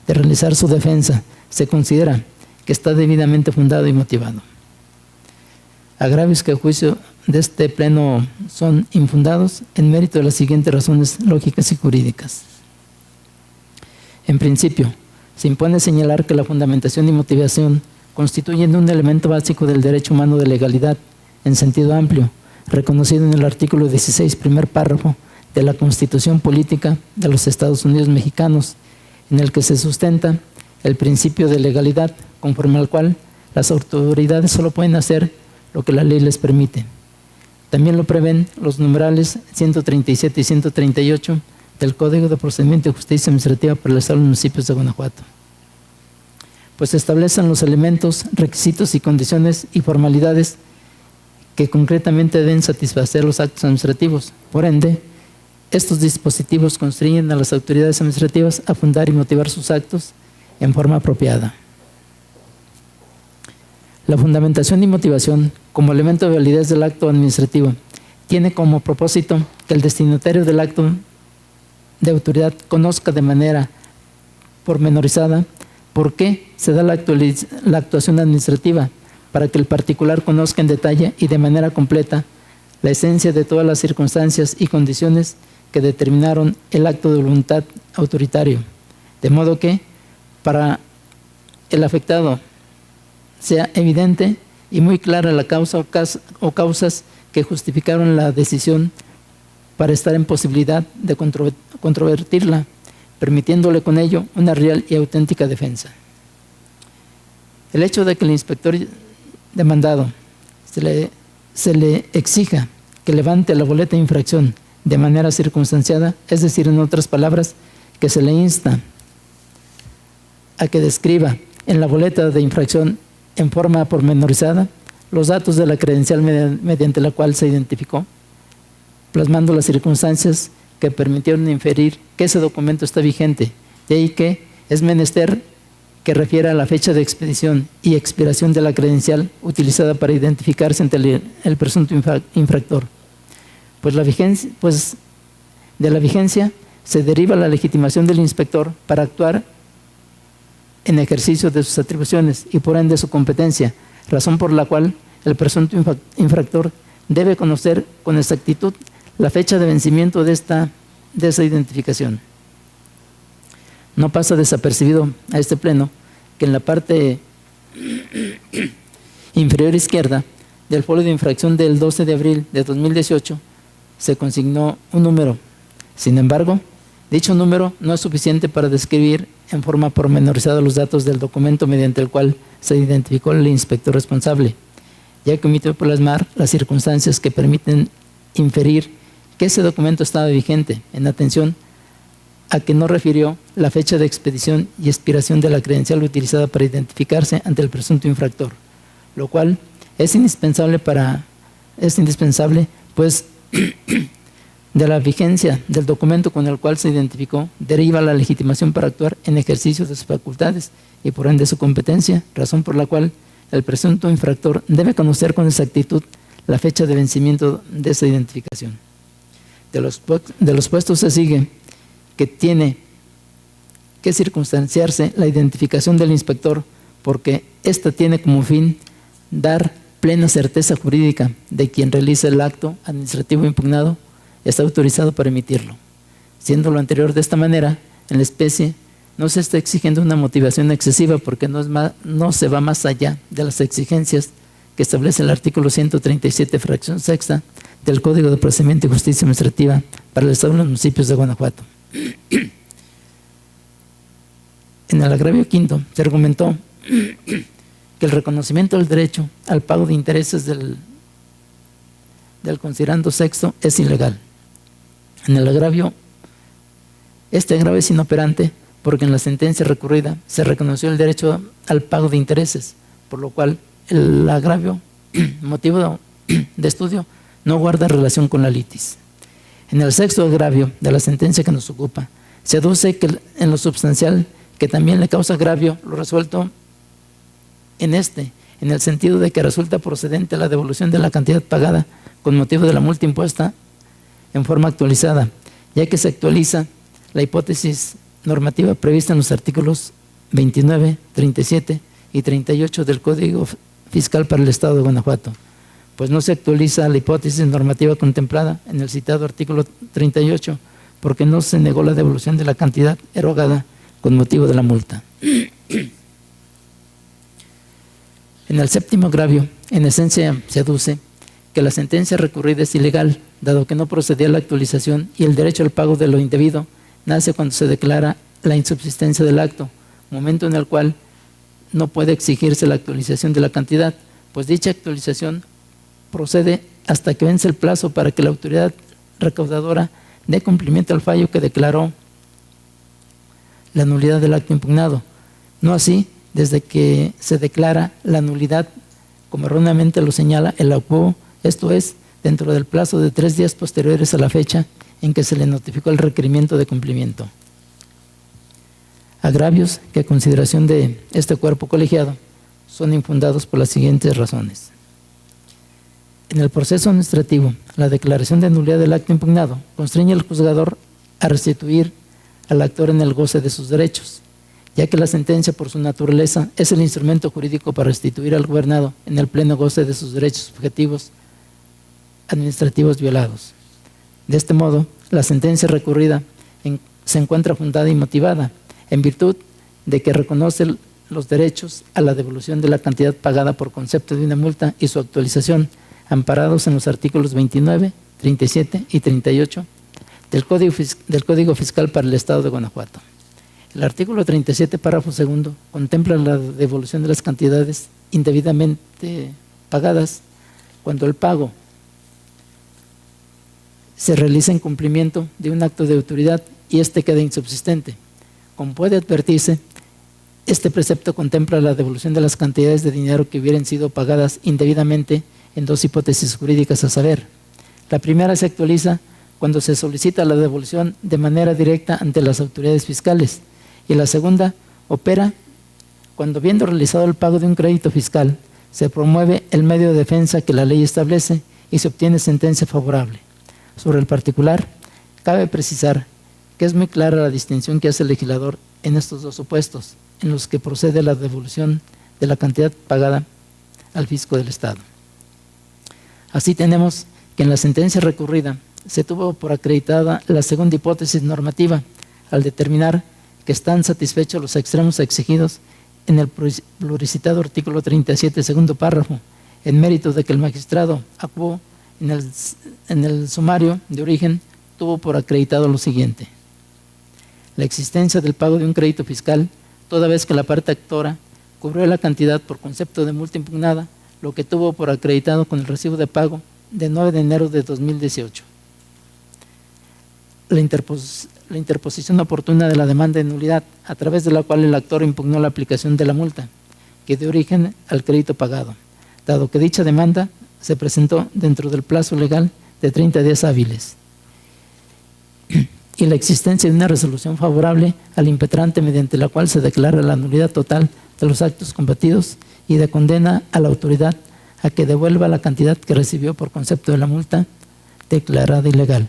realizar su defensa, se considera que está debidamente fundado y motivado. Agravios que a juicio de este pleno son infundados en mérito de las siguientes razones lógicas y jurídicas. En principio, se impone señalar que la fundamentación y motivación constituyen un elemento básico del derecho humano de legalidad en sentido amplio, reconocido en el artículo 16, primer párrafo de la Constitución Política de los Estados Unidos Mexicanos, en el que se sustenta el principio de legalidad, conforme al cual las autoridades solo pueden hacer lo que la ley les permite. También lo prevén los numerales 137 y 138 del Código de Procedimiento de Justicia Administrativa para el Estado y los municipios de Guanajuato, pues establecen los elementos, requisitos y condiciones y formalidades que concretamente deben satisfacer los actos administrativos. Por ende, estos dispositivos constriñen a las autoridades administrativas a fundar y motivar sus actos en forma apropiada. La fundamentación y motivación como elemento de validez del acto administrativo tiene como propósito que el destinatario del acto de autoridad conozca de manera pormenorizada por qué se da la actuación administrativa, para que el particular conozca en detalle y de manera completa la esencia de todas las circunstancias y condiciones que determinaron el acto de voluntad autoritario, de modo que para el afectado sea evidente y muy clara la causa o causas que justificaron la decisión para estar en posibilidad de controvertirla, permitiéndole con ello una real y auténtica defensa. El hecho de que el inspector demandado se le exija que levante la boleta de infracción de manera circunstanciada, es decir, en otras palabras, que se le insta a que describa en la boleta de infracción en forma pormenorizada los datos de la credencial mediante la cual se identificó, plasmando las circunstancias que permitieron inferir que ese documento está vigente, de ahí que es menester que refiera a la fecha de expedición y expiración de la credencial utilizada para identificarse ante el presunto infractor. Pues de la vigencia se deriva la legitimación del inspector para actuar en ejercicio de sus atribuciones y por ende su competencia, razón por la cual el presunto infractor debe conocer con exactitud la fecha de vencimiento de esa identificación. No pasa desapercibido a este pleno que en la parte inferior izquierda del folio de infracción del 12 de abril de 2018 se consignó un número. Sin embargo, dicho número no es suficiente para describir en forma pormenorizada los datos del documento mediante el cual se identificó el inspector responsable, ya que omitió plasmar las circunstancias que permiten inferir que ese documento estaba vigente, en atención a que no refirió la fecha de expedición y expiración de la credencial utilizada para identificarse ante el presunto infractor, lo cual es indispensable, pues de la vigencia del documento con el cual se identificó deriva la legitimación para actuar en ejercicio de sus facultades y por ende su competencia, razón por la cual el presunto infractor debe conocer con exactitud la fecha de vencimiento de esa identificación. De los puestos se sigue que tiene que circunstanciarse la identificación del inspector, porque ésta tiene como fin dar plena certeza jurídica de quien realiza el acto administrativo impugnado está autorizado para emitirlo. Siendo lo anterior de esta manera, en la especie no se está exigiendo una motivación excesiva, porque no se va más allá de las exigencias que establece el artículo 137, fracción sexta del Código de Procedimiento y Justicia Administrativa para el Estado y los municipios de Guanajuato. En el agravio quinto se argumentó que el reconocimiento del derecho al pago de intereses del considerando sexto es ilegal. En el agravio, este agravio es inoperante porque en la sentencia recurrida se reconoció el derecho al pago de intereses, por lo cual el agravio, motivo de estudio, no guarda relación con la litis. En el sexto agravio de la sentencia que nos ocupa, se aduce que en lo substancial que también le causa agravio lo resuelto en el sentido de que resulta procedente la devolución de la cantidad pagada con motivo de la multa impuesta en forma actualizada, ya que se actualiza la hipótesis normativa prevista en los artículos 29, 37 y 38 del Código Fiscal para el Estado de Guanajuato, pues no se actualiza la hipótesis normativa contemplada en el citado artículo 38, porque no se negó la devolución de la cantidad erogada con motivo de la multa. En el séptimo agravio, en esencia, se aduce que la sentencia recurrida es ilegal, dado que no procedía a la actualización y el derecho al pago de lo indebido nace cuando se declara la insubsistencia del acto, momento en el cual no puede exigirse la actualización de la cantidad, pues dicha actualización procede hasta que vence el plazo para que la autoridad recaudadora dé cumplimiento al fallo que declaró la nulidad del acto impugnado. No así, desde que se declara la nulidad, como erróneamente lo señala el acuo, esto es, dentro del plazo de 3 días posteriores a la fecha en que se le notificó el requerimiento de cumplimiento. Agravios que a consideración de este cuerpo colegiado son infundados por las siguientes razones. En el proceso administrativo, la declaración de nulidad del acto impugnado constreñe al juzgador a restituir al actor en el goce de sus derechos, ya que la sentencia por su naturaleza es el instrumento jurídico para restituir al gobernado en el pleno goce de sus derechos objetivos administrativos violados. De este modo, la sentencia recurrida se encuentra fundada y motivada en virtud de que reconoce los derechos a la devolución de la cantidad pagada por concepto de una multa y su actualización, amparados en los artículos 29, 37 y 38 del Código Fiscal para el Estado de Guanajuato. El artículo 37, párrafo segundo, contempla la devolución de las cantidades indebidamente pagadas cuando el pago se realiza en cumplimiento de un acto de autoridad y éste queda insubsistente. Como puede advertirse, este precepto contempla la devolución de las cantidades de dinero que hubieran sido pagadas indebidamente en dos hipótesis jurídicas a saber. La primera se actualiza cuando se solicita la devolución de manera directa ante las autoridades fiscales y la segunda opera cuando, habiendo realizado el pago de un crédito fiscal, se promueve el medio de defensa que la ley establece y se obtiene sentencia favorable. Sobre el particular, cabe precisar que es muy clara la distinción que hace el legislador en estos dos supuestos, en los que procede la devolución de la cantidad pagada al fisco del Estado. Así tenemos que en la sentencia recurrida se tuvo por acreditada la segunda hipótesis normativa al determinar que están satisfechos los extremos exigidos en el pluricitado artículo 37, segundo párrafo, en mérito de que el magistrado acuó en el sumario de origen tuvo por acreditado lo siguiente: la existencia del pago de un crédito fiscal, toda vez que la parte actora cubrió la cantidad por concepto de multa impugnada, lo que tuvo por acreditado con el recibo de pago de 9 de enero de 2018. La interposición oportuna de la demanda de nulidad, a través de la cual el actor impugnó la aplicación de la multa, que dio origen al crédito pagado, dado que dicha demanda se presentó dentro del plazo legal de 30 días hábiles. Y la existencia de una resolución favorable al impetrante mediante la cual se declara la nulidad total de los actos combatidos y de condena a la autoridad a que devuelva la cantidad que recibió por concepto de la multa declarada ilegal.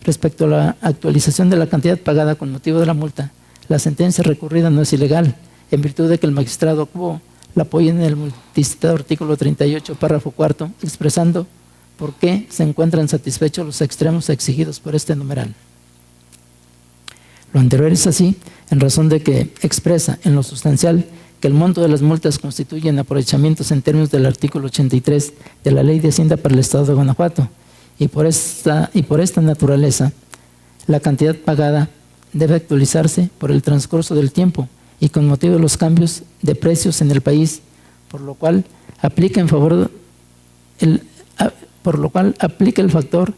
Respecto a la actualización de la cantidad pagada con motivo de la multa, la sentencia recurrida no es ilegal, en virtud de que el magistrado acuó la apoya en el multicitado artículo 38, párrafo cuarto, expresando por qué se encuentran satisfechos los extremos exigidos por este numeral. Lo anterior es así, en razón de que expresa en lo sustancial que el monto de las multas constituyen aprovechamientos en términos del artículo 83 de la Ley de Hacienda para el Estado de Guanajuato y por esta naturaleza, la cantidad pagada debe actualizarse por el transcurso del tiempo y con motivo de los cambios de precios en el país, por lo cual aplica el factor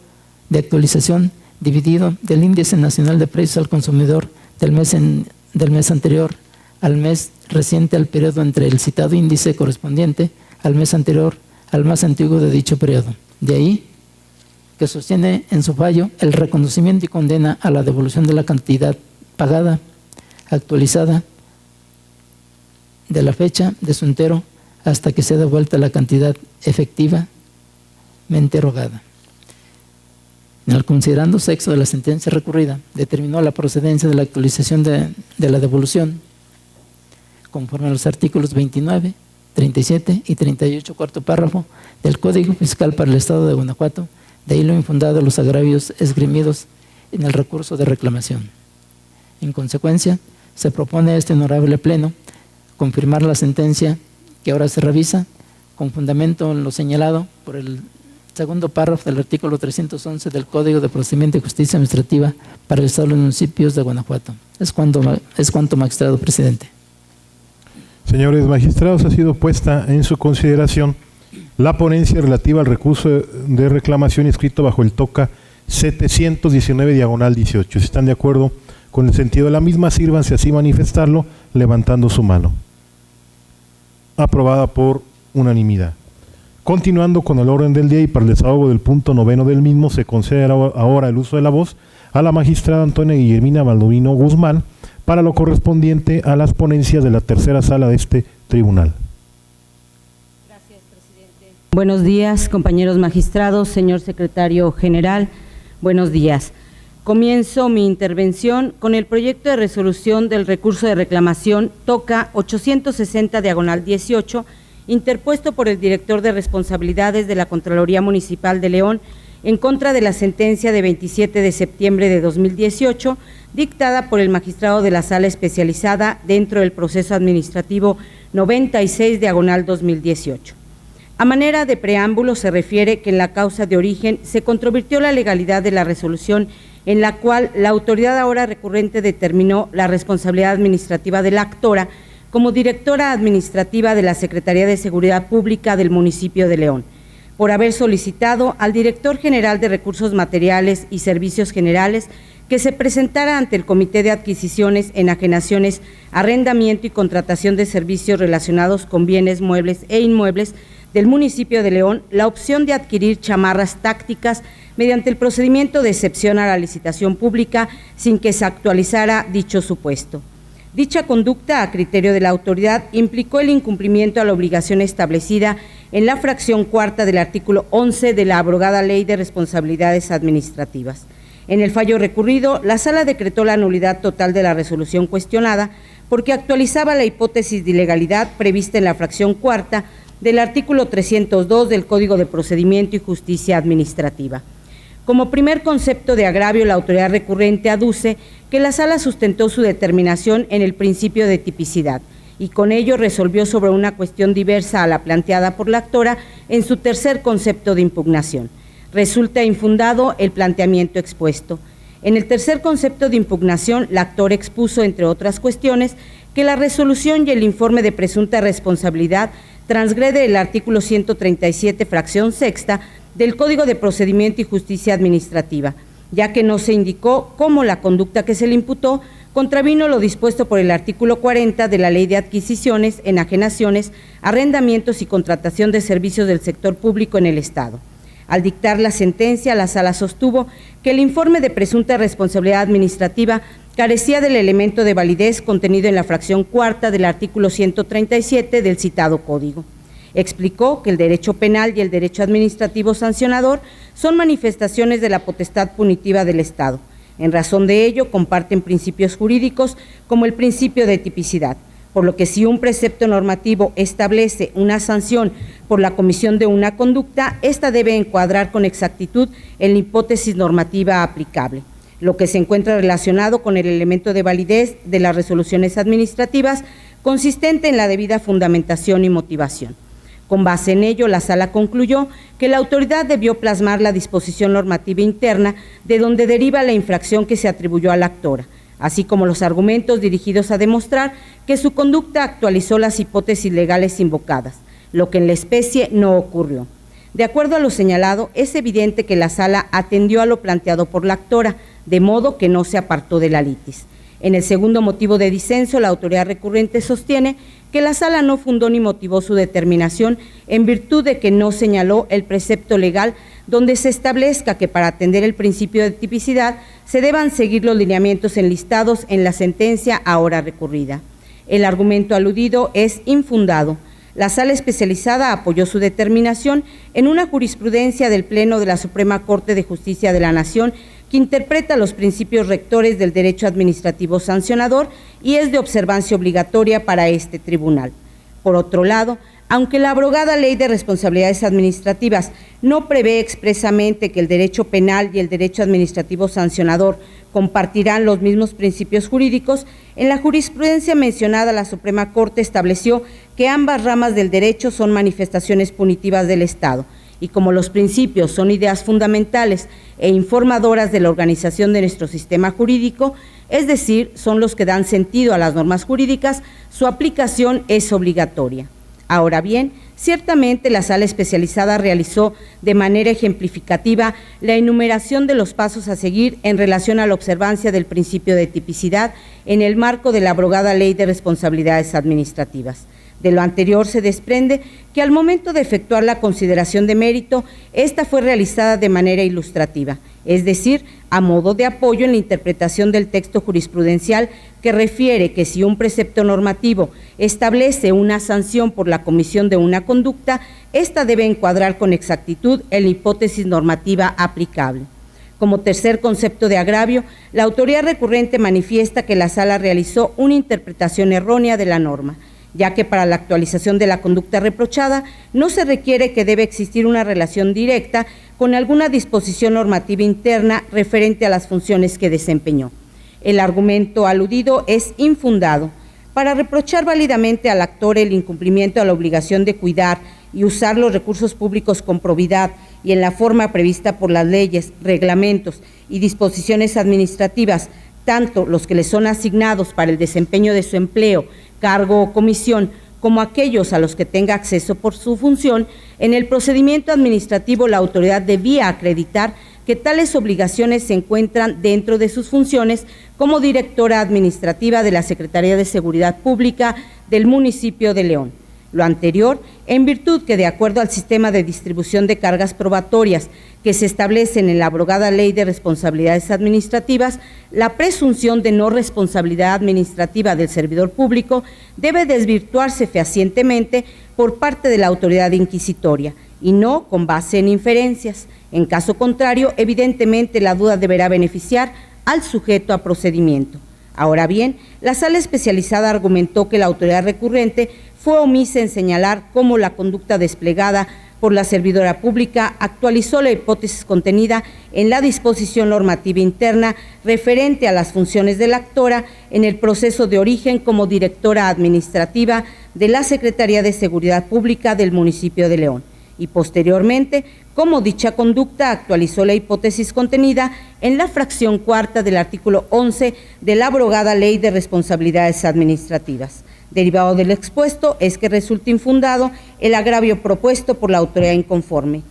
de actualización dividido del índice nacional de precios al consumidor del mes anterior al mes reciente al periodo entre el citado índice correspondiente al mes anterior al más antiguo de dicho periodo. De ahí que sostiene en su fallo el reconocimiento y condena a la devolución de la cantidad pagada, actualizada de la fecha de su entero hasta que sea devuelta la cantidad efectivamente erogada. En el considerando sexto de la sentencia recurrida, determinó la procedencia de la actualización de la devolución conforme a los artículos 29, 37 y 38, cuarto párrafo del Código Fiscal para el Estado de Guanajuato, de ahí lo infundado de los agravios esgrimidos en el recurso de reclamación. En consecuencia, se propone a este honorable Pleno confirmar la sentencia que ahora se revisa con fundamento en lo señalado por el segundo párrafo del artículo 311 del Código de Procedimiento y Justicia Administrativa para el Estado y los municipios de Guanajuato. Es cuanto, magistrado presidente. Señores magistrados, ha sido puesta en su consideración la ponencia relativa al recurso de reclamación inscrito bajo el TOCA 719/18. Si están de acuerdo con el sentido de la misma, sírvanse así manifestarlo levantando su mano. Aprobada por unanimidad. Continuando con el orden del día y para el desahogo del punto 9 del mismo, se concede ahora el uso de la voz a la magistrada Antonia Guillermina Baldovino Guzmán para lo correspondiente a las ponencias de la tercera sala de este tribunal. Gracias, presidente. Buenos días, compañeros magistrados, señor secretario general, buenos días. Comienzo mi intervención con el proyecto de resolución del recurso de reclamación TOCA 860/18, interpuesto por el director de responsabilidades de la Contraloría Municipal de León en contra de la sentencia de 27 de septiembre de 2018, dictada por el magistrado de la Sala Especializada dentro del proceso administrativo 96/2018. A manera de preámbulo, se refiere que en la causa de origen se controvirtió la legalidad de la resolución en la cual la autoridad ahora recurrente determinó la responsabilidad administrativa de la actora como directora administrativa de la Secretaría de Seguridad Pública del municipio de León, por haber solicitado al director general de Recursos Materiales y Servicios Generales que se presentara ante el Comité de Adquisiciones, Enajenaciones, Arrendamiento y Contratación de Servicios relacionados con bienes muebles e inmuebles del municipio de León la opción de adquirir chamarras tácticas mediante el procedimiento de excepción a la licitación pública sin que se actualizara dicho supuesto. Dicha conducta, a criterio de la autoridad, implicó el incumplimiento a la obligación establecida en la fracción cuarta del artículo 11 de la abrogada Ley de Responsabilidades Administrativas. En el fallo recurrido, la Sala decretó la nulidad total de la resolución cuestionada porque actualizaba la hipótesis de ilegalidad prevista en la fracción cuarta del artículo 302 del Código de Procedimiento y Justicia Administrativa. Como primer concepto de agravio, la autoridad recurrente aduce que la Sala sustentó su determinación en el principio de tipicidad y con ello resolvió sobre una cuestión diversa a la planteada por la actora en su tercer concepto de impugnación. Resulta infundado el planteamiento expuesto. En el tercer concepto de impugnación, la actora expuso, entre otras cuestiones, que la resolución y el informe de presunta responsabilidad transgrede el artículo 137, fracción sexta, del Código de Procedimiento y Justicia Administrativa, ya que no se indicó cómo la conducta que se le imputó contravino lo dispuesto por el artículo 40 de la Ley de Adquisiciones, Enajenaciones, Arrendamientos y Contratación de Servicios del Sector Público en el Estado. Al dictar la sentencia, la Sala sostuvo que el informe de presunta responsabilidad administrativa carecía del elemento de validez contenido en la fracción cuarta del artículo 137 del citado Código. Explicó que el derecho penal y el derecho administrativo sancionador son manifestaciones de la potestad punitiva del Estado. En razón de ello, comparten principios jurídicos como el principio de tipicidad, por lo que si un precepto normativo establece una sanción por la comisión de una conducta, ésta debe encuadrar con exactitud en la hipótesis normativa aplicable, lo que se encuentra relacionado con el elemento de validez de las resoluciones administrativas consistente en la debida fundamentación y motivación. Con base en ello, la Sala concluyó que la autoridad debió plasmar la disposición normativa interna de donde deriva la infracción que se atribuyó a la actora, así como los argumentos dirigidos a demostrar que su conducta actualizó las hipótesis legales invocadas, lo que en la especie no ocurrió. De acuerdo a lo señalado, es evidente que la Sala atendió a lo planteado por la actora, de modo que no se apartó de la litis. En el segundo motivo de disenso, la autoridad recurrente sostiene que la Sala no fundó ni motivó su determinación en virtud de que no señaló el precepto legal donde se establezca que para atender el principio de tipicidad se deban seguir los lineamientos enlistados en la sentencia ahora recurrida. El argumento aludido es infundado. La Sala especializada apoyó su determinación en una jurisprudencia del Pleno de la Suprema Corte de Justicia de la Nación que interpreta los principios rectores del derecho administrativo sancionador y es de observancia obligatoria para este tribunal. Por otro lado, aunque la abrogada Ley de Responsabilidades Administrativas no prevé expresamente que el derecho penal y el derecho administrativo sancionador compartirán los mismos principios jurídicos, en la jurisprudencia mencionada la Suprema Corte estableció que ambas ramas del derecho son manifestaciones punitivas del Estado, y como los principios son ideas fundamentales e informadoras de la organización de nuestro sistema jurídico, es decir, son los que dan sentido a las normas jurídicas, su aplicación es obligatoria. Ahora bien, ciertamente la Sala especializada realizó de manera ejemplificativa la enumeración de los pasos a seguir en relación a la observancia del principio de tipicidad en el marco de la abrogada Ley de Responsabilidades Administrativas. De lo anterior se desprende que al momento de efectuar la consideración de mérito, esta fue realizada de manera ilustrativa, es decir, a modo de apoyo en la interpretación del texto jurisprudencial que refiere que si un precepto normativo establece una sanción por la comisión de una conducta, ésta debe encuadrar con exactitud en la hipótesis normativa aplicable. Como tercer concepto de agravio, la autoridad recurrente manifiesta que la Sala realizó una interpretación errónea de la norma, ya que para la actualización de la conducta reprochada no se requiere que debe existir una relación directa con alguna disposición normativa interna referente a las funciones que desempeñó. El argumento aludido es infundado. Para reprochar válidamente al actor el incumplimiento a la obligación de cuidar y usar los recursos públicos con probidad y en la forma prevista por las leyes, reglamentos y disposiciones administrativas, tanto los que le son asignados para el desempeño de su empleo, cargo o comisión, como aquellos a los que tenga acceso por su función, en el procedimiento administrativo la autoridad debía acreditar que tales obligaciones se encuentran dentro de sus funciones como directora administrativa de la Secretaría de Seguridad Pública del municipio de León. Lo anterior, en virtud que de acuerdo al sistema de distribución de cargas probatorias que se establecen en la abrogada Ley de Responsabilidades Administrativas, la presunción de no responsabilidad administrativa del servidor público debe desvirtuarse fehacientemente por parte de la autoridad inquisitoria y no con base en inferencias. En caso contrario, evidentemente la duda deberá beneficiar al sujeto a procedimiento. Ahora bien, la Sala especializada argumentó que la autoridad recurrente fue omisa en señalar cómo la conducta desplegada por la servidora pública actualizó la hipótesis contenida en la disposición normativa interna referente a las funciones de la actora en el proceso de origen como directora administrativa de la Secretaría de Seguridad Pública del municipio de León y posteriormente cómo dicha conducta actualizó la hipótesis contenida en la fracción cuarta del artículo 11 de la abrogada Ley de Responsabilidades Administrativas. Derivado del expuesto es que resulta infundado el agravio propuesto por la autoridad inconforme.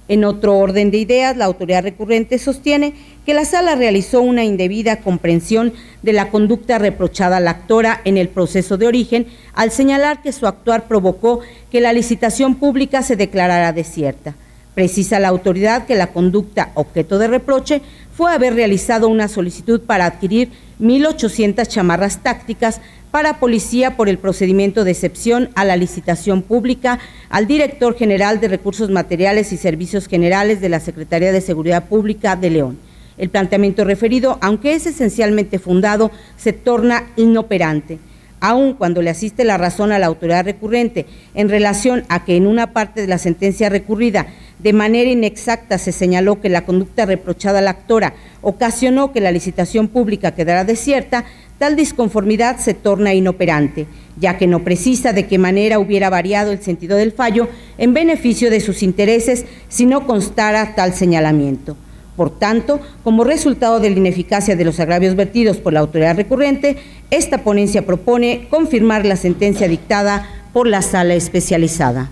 En otro orden de ideas, la autoridad recurrente sostiene que la Sala realizó una indebida comprensión de la conducta reprochada a la actora en el proceso de origen al señalar que su actuar provocó que la licitación pública se declarara desierta. Precisa la autoridad que la conducta objeto de reproche fue haber realizado una solicitud para adquirir 1.800 chamarras tácticas para policía por el procedimiento de excepción a la licitación pública al director general de Recursos Materiales y Servicios Generales de la Secretaría de Seguridad Pública de León. El planteamiento referido, aunque es esencialmente fundado, se torna inoperante. Aun cuando le asiste la razón a la autoridad recurrente en relación a que en una parte de la sentencia recurrida de manera inexacta se señaló que la conducta reprochada a la actora ocasionó que la licitación pública quedara desierta, tal disconformidad se torna inoperante, ya que no precisa de qué manera hubiera variado el sentido del fallo en beneficio de sus intereses si no constara tal señalamiento. Por tanto, como resultado de la ineficacia de los agravios vertidos por la autoridad recurrente, esta ponencia propone confirmar la sentencia dictada por la Sala Especializada.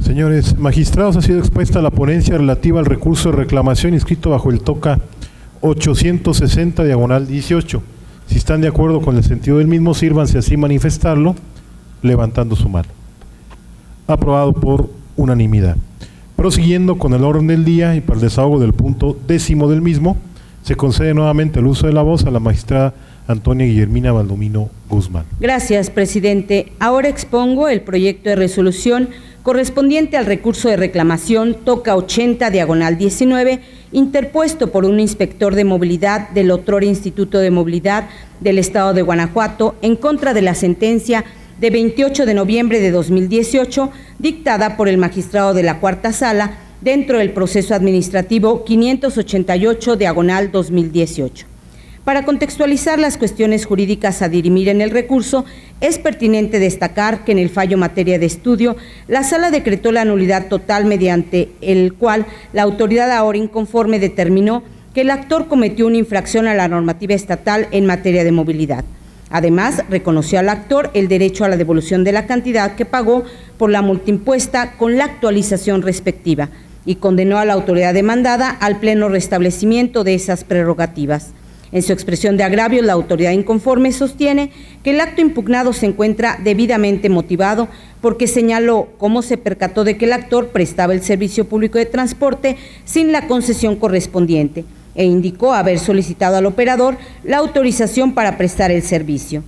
Señores magistrados, ha sido expuesta la ponencia relativa al recurso de reclamación inscrito bajo el TOCA 860/18. Si están de acuerdo con el sentido del mismo, sírvanse así manifestarlo levantando su mano. Aprobado por unanimidad. Prosiguiendo con el orden del día y para el desahogo del punto 10º del mismo, se concede nuevamente el uso de la voz a la magistrada Antonia Guillermina Baldomino Guzmán. Gracias, presidente. Ahora expongo el proyecto de resolución correspondiente al recurso de reclamación TOCA 80/19, interpuesto por un inspector de movilidad del otrora Instituto de Movilidad del Estado de Guanajuato en contra de la sentencia de 28 de noviembre de 2018, dictada por el magistrado de la Cuarta Sala dentro del proceso administrativo 588/2018. Para contextualizar las cuestiones jurídicas a dirimir en el recurso, es pertinente destacar que en el fallo materia de estudio, la Sala decretó la nulidad total mediante el cual la autoridad ahora inconforme determinó que el actor cometió una infracción a la normativa estatal en materia de movilidad. Además, reconoció al actor el derecho a la devolución de la cantidad que pagó por la multa impuesta con la actualización respectiva y condenó a la autoridad demandada al pleno restablecimiento de esas prerrogativas. En su expresión de agravio, la autoridad inconforme sostiene que el acto impugnado se encuentra debidamente motivado porque señaló cómo se percató de que el actor prestaba el servicio público de transporte sin la concesión correspondiente e indicó haber solicitado al operador la autorización para prestar el servicio.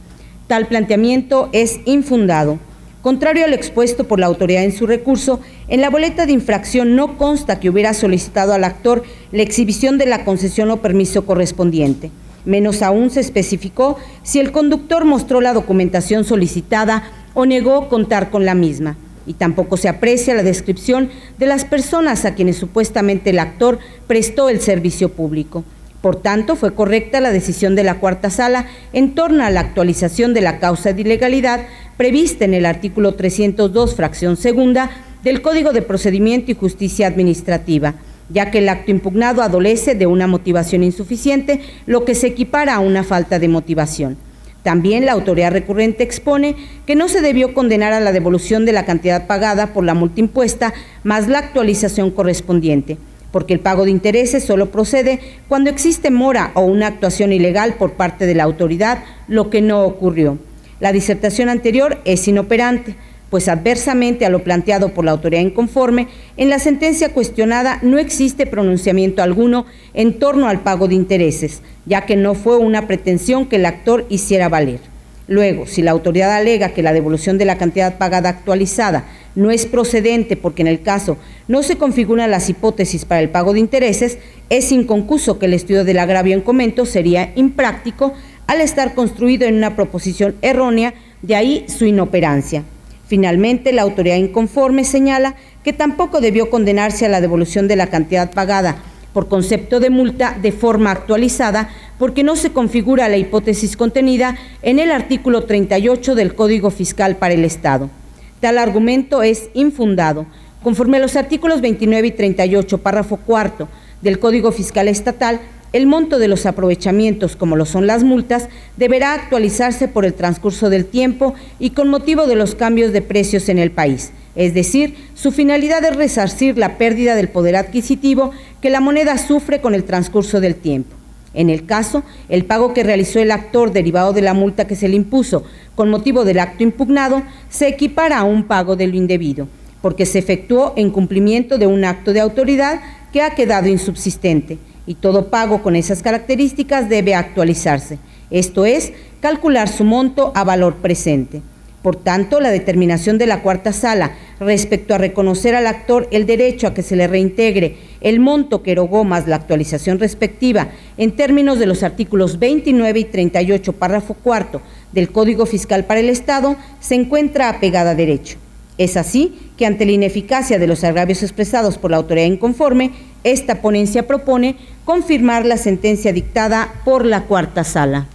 Tal planteamiento es infundado. Contrario a lo expuesto por la autoridad en su recurso, en la boleta de infracción no consta que hubiera solicitado al actor la exhibición de la concesión o permiso correspondiente. Menos aún se especificó si el conductor mostró la documentación solicitada o negó contar con la misma. Y tampoco se aprecia la descripción de las personas a quienes supuestamente el actor prestó el servicio público. Por tanto, fue correcta la decisión de la Cuarta Sala en torno a la actualización de la causa de ilegalidad prevista en el artículo 302, fracción segunda, del Código de Procedimiento y Justicia Administrativa, ya que el acto impugnado adolece de una motivación insuficiente, lo que se equipara a una falta de motivación. También la autoridad recurrente expone que no se debió condenar a la devolución de la cantidad pagada por la multa impuesta más la actualización correspondiente, porque el pago de intereses solo procede cuando existe mora o una actuación ilegal por parte de la autoridad, lo que no ocurrió. La disertación anterior es inoperante, pues adversamente a lo planteado por la autoridad inconforme, en la sentencia cuestionada no existe pronunciamiento alguno en torno al pago de intereses, ya que no fue una pretensión que el actor hiciera valer. Luego, si la autoridad alega que la devolución de la cantidad pagada actualizada no es procedente porque en el caso no se configuran las hipótesis para el pago de intereses, es inconcluso que el estudio del agravio en comento sería impráctico al estar construido en una proposición errónea, de ahí su inoperancia. Finalmente, la autoridad inconforme señala que tampoco debió condenarse a la devolución de la cantidad pagada por concepto de multa de forma actualizada, porque no se configura la hipótesis contenida en el artículo 38 del Código Fiscal para el Estado. Tal argumento es infundado. Conforme a los artículos 29 y 38, párrafo cuarto del Código Fiscal Estatal, el monto de los aprovechamientos, como lo son las multas, deberá actualizarse por el transcurso del tiempo y con motivo de los cambios de precios en el país. Es decir, su finalidad es resarcir la pérdida del poder adquisitivo que la moneda sufre con el transcurso del tiempo. En el caso, el pago que realizó el actor derivado de la multa que se le impuso con motivo del acto impugnado se equipara a un pago de lo indebido, porque se efectuó en cumplimiento de un acto de autoridad que ha quedado insubsistente, y todo pago con esas características debe actualizarse, esto es, calcular su monto a valor presente. Por tanto, la determinación de la Cuarta Sala respecto a reconocer al actor el derecho a que se le reintegre el monto que erogó más la actualización respectiva en términos de los artículos 29 y 38, párrafo cuarto del Código Fiscal para el Estado, se encuentra apegada a derecho. Es así que ante la ineficacia de los agravios expresados por la autoridad inconforme, esta ponencia propone confirmar la sentencia dictada por la Cuarta Sala.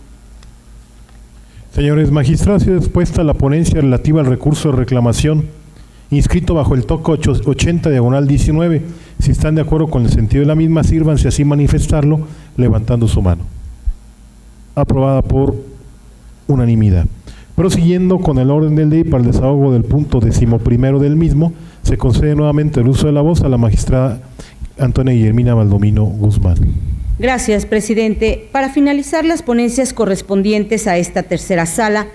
Señores magistrados, ha sido expuesta la ponencia relativa al recurso de reclamación inscrito bajo el toco 80/19. Si están de acuerdo con el sentido de la misma, sírvanse así manifestarlo levantando su mano. Aprobada por unanimidad. Prosiguiendo con el orden del día y para el desahogo del punto 11º del mismo, se concede nuevamente el uso de la voz a la magistrada Antonia Guillermina Baldomino Guzmán. Gracias, presidente. Para finalizar las ponencias correspondientes a esta tercera sala,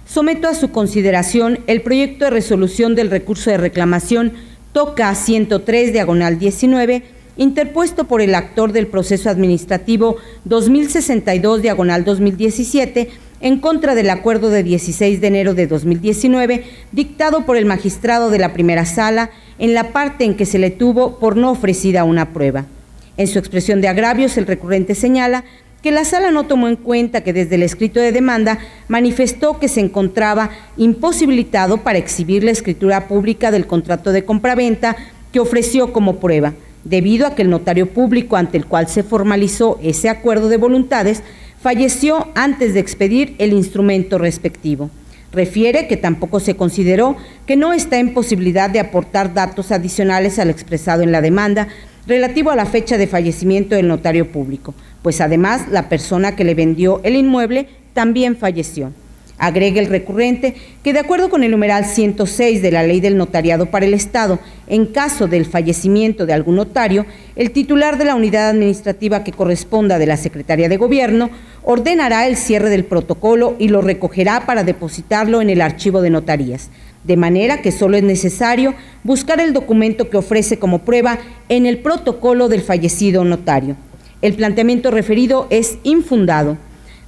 someto a su consideración el proyecto de resolución del recurso de reclamación TOCA 103/19, interpuesto por el actor del proceso administrativo 2062/2017, en contra del acuerdo de 16 de enero de 2019, dictado por el magistrado de la primera sala, en la parte en que se le tuvo por no ofrecida una prueba. En su expresión de agravios, el recurrente señala que la sala no tomó en cuenta que desde el escrito de demanda manifestó que se encontraba imposibilitado para exhibir la escritura pública del contrato de compraventa que ofreció como prueba, debido a que el notario público ante el cual se formalizó ese acuerdo de voluntades falleció antes de expedir el instrumento respectivo. Refiere que tampoco se consideró que no está en posibilidad de aportar datos adicionales al expresado en la demanda relativo a la fecha de fallecimiento del notario público, pues además la persona que le vendió el inmueble también falleció. Agrega el recurrente que de acuerdo con el numeral 106 de la Ley del Notariado para el Estado, en caso del fallecimiento de algún notario, el titular de la unidad administrativa que corresponda de la Secretaría de Gobierno ordenará el cierre del protocolo y lo recogerá para depositarlo en el archivo de notarías, de manera que solo es necesario buscar el documento que ofrece como prueba en el protocolo del fallecido notario. El planteamiento referido es infundado.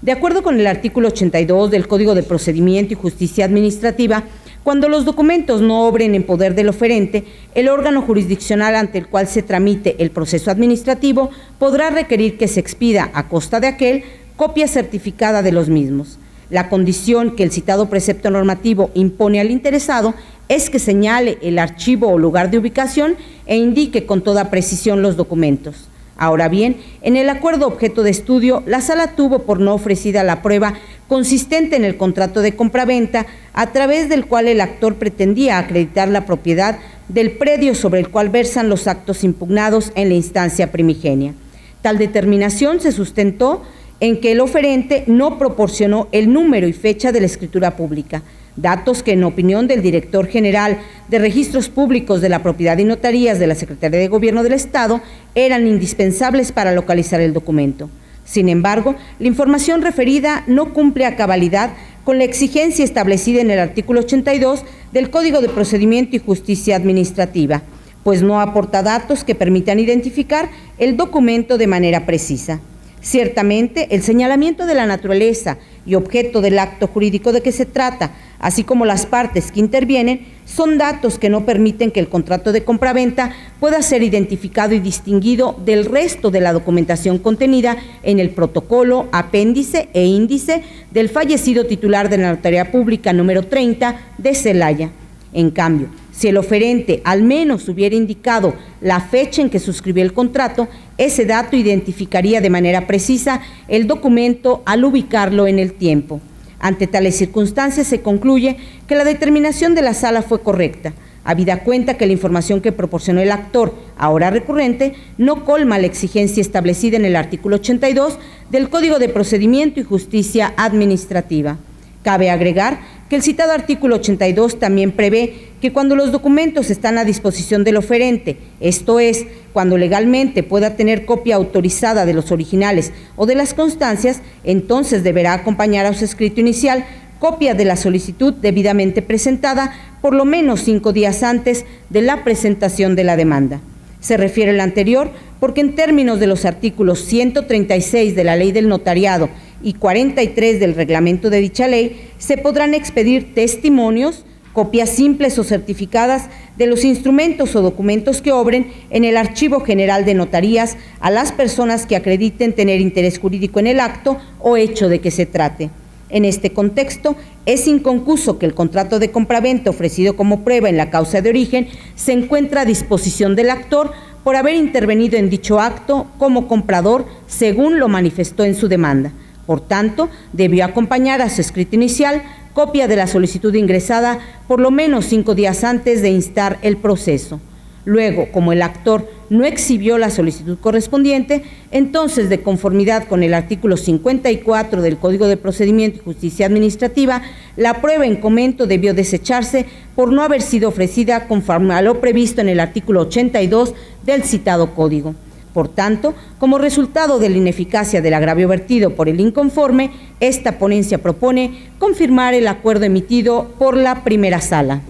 De acuerdo con el artículo 82 del Código de Procedimiento y Justicia Administrativa, cuando los documentos no obren en poder del oferente, el órgano jurisdiccional ante el cual se tramite el proceso administrativo podrá requerir que se expida a costa de aquel copia certificada de los mismos. La condición que el citado precepto normativo impone al interesado es que señale el archivo o lugar de ubicación e indique con toda precisión los documentos. Ahora bien, en el acuerdo objeto de estudio, la sala tuvo por no ofrecida la prueba consistente en el contrato de compraventa, a través del cual el actor pretendía acreditar la propiedad del predio sobre el cual versan los actos impugnados en la instancia primigenia. Tal determinación se sustentó en que el oferente no proporcionó el número y fecha de la escritura pública, datos que en opinión del director general de Registros Públicos de la Propiedad y Notarías de la Secretaría de Gobierno del Estado eran indispensables para localizar el documento. Sin embargo, la información referida no cumple a cabalidad con la exigencia establecida en el artículo 82 del Código de Procedimiento y Justicia Administrativa, pues no aporta datos que permitan identificar el documento de manera precisa. Ciertamente, el señalamiento de la naturaleza y objeto del acto jurídico de que se trata, así como las partes que intervienen, son datos que no permiten que el contrato de compraventa pueda ser identificado y distinguido del resto de la documentación contenida en el protocolo, apéndice e índice del fallecido titular de la Notaría Pública número 30 de Celaya. En cambio, si el oferente al menos hubiera indicado la fecha en que suscribió el contrato, ese dato identificaría de manera precisa el documento al ubicarlo en el tiempo. Ante tales circunstancias se concluye que la determinación de la sala fue correcta, habida cuenta que la información que proporcionó el actor, ahora recurrente, no colma la exigencia establecida en el artículo 82 del Código de Procedimiento y Justicia Administrativa. Cabe agregar que el citado artículo 82 también prevé que cuando los documentos están a disposición del oferente, esto es, cuando legalmente pueda tener copia autorizada de los originales o de las constancias, entonces deberá acompañar a su escrito inicial copia de la solicitud debidamente presentada por lo menos 5 días antes de la presentación de la demanda. Se refiere al anterior porque en términos de los artículos 136 de la Ley del Notariado y 43 del reglamento de dicha ley, se podrán expedir testimonios, copias simples o certificadas de los instrumentos o documentos que obren en el Archivo General de Notarías a las personas que acrediten tener interés jurídico en el acto o hecho de que se trate. En este contexto, es inconcuso que el contrato de compraventa ofrecido como prueba en la causa de origen se encuentra a disposición del actor por haber intervenido en dicho acto como comprador, según lo manifestó en su demanda, Por tanto, debió acompañar a su escrito inicial copia de la solicitud ingresada por lo menos 5 días antes de instar el proceso. Luego, como el actor no exhibió la solicitud correspondiente, entonces, de conformidad con el artículo 54 del Código de Procedimiento y Justicia Administrativa, la prueba en comento debió desecharse por no haber sido ofrecida conforme a lo previsto en el artículo 82 del citado Código. Por tanto, como resultado de la ineficacia del agravio vertido por el inconforme, esta ponencia propone confirmar el acuerdo emitido por la primera sala.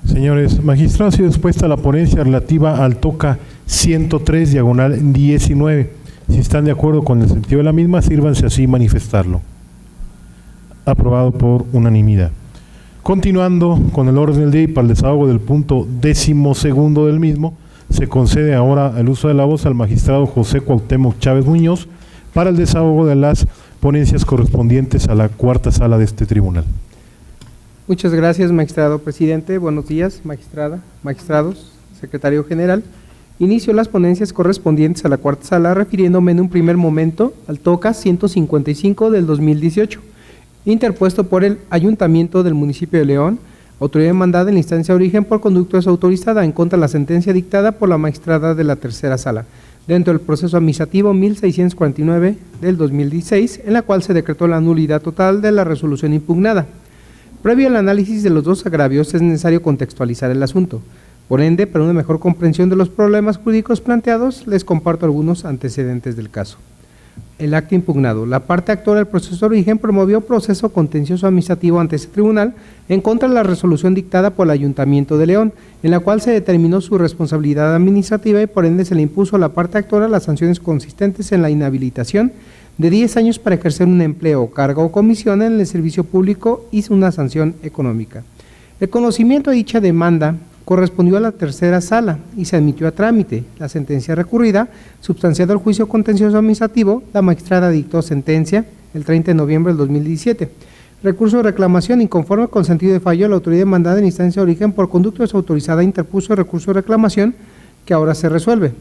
Señores magistrados, ha sido expuesta la ponencia relativa al TOCA 103/19. Si están de acuerdo con el sentido de la misma, sírvanse así manifestarlo. Aprobado por unanimidad. Continuando con el orden del día y para el desahogo del punto 12º del mismo, se concede ahora el uso de la voz al magistrado José Cuauhtémoc Chávez Muñoz para el desahogo de las ponencias correspondientes a la cuarta sala de este tribunal. Muchas gracias, magistrado presidente. Buenos días, magistrada, magistrados, secretario general. Inicio las ponencias correspondientes a la cuarta sala, refiriéndome en un primer momento al TOCA 155 del 2018, interpuesto por el Ayuntamiento del municipio de León, autoridad demandada en la instancia de origen por conducta desautorizada en contra de la sentencia dictada por la magistrada de la tercera sala, dentro del proceso administrativo 1649 del 2016, en la cual se decretó la nulidad total de la resolución impugnada. Previo al análisis de los dos agravios, es necesario contextualizar el asunto. Por ende, para una mejor comprensión de los problemas jurídicos planteados, les comparto algunos antecedentes del caso. El acto impugnado. La parte actora del proceso de origen promovió proceso contencioso administrativo ante ese tribunal en contra de la resolución dictada por el Ayuntamiento de León, en la cual se determinó su responsabilidad administrativa y por ende se le impuso a la parte actora las sanciones consistentes en la inhabilitación de 10 años para ejercer un empleo, cargo o comisión en el servicio público y una sanción económica. El conocimiento de dicha demanda correspondió a la tercera sala y se admitió a trámite. La sentencia recurrida, substanciado el juicio contencioso administrativo, la magistrada dictó sentencia el 30 de noviembre del 2017. Recurso de reclamación inconforme con sentido de fallo, la autoridad demandada en instancia de origen por conducta desautorizada interpuso el recurso de reclamación que ahora se resuelve.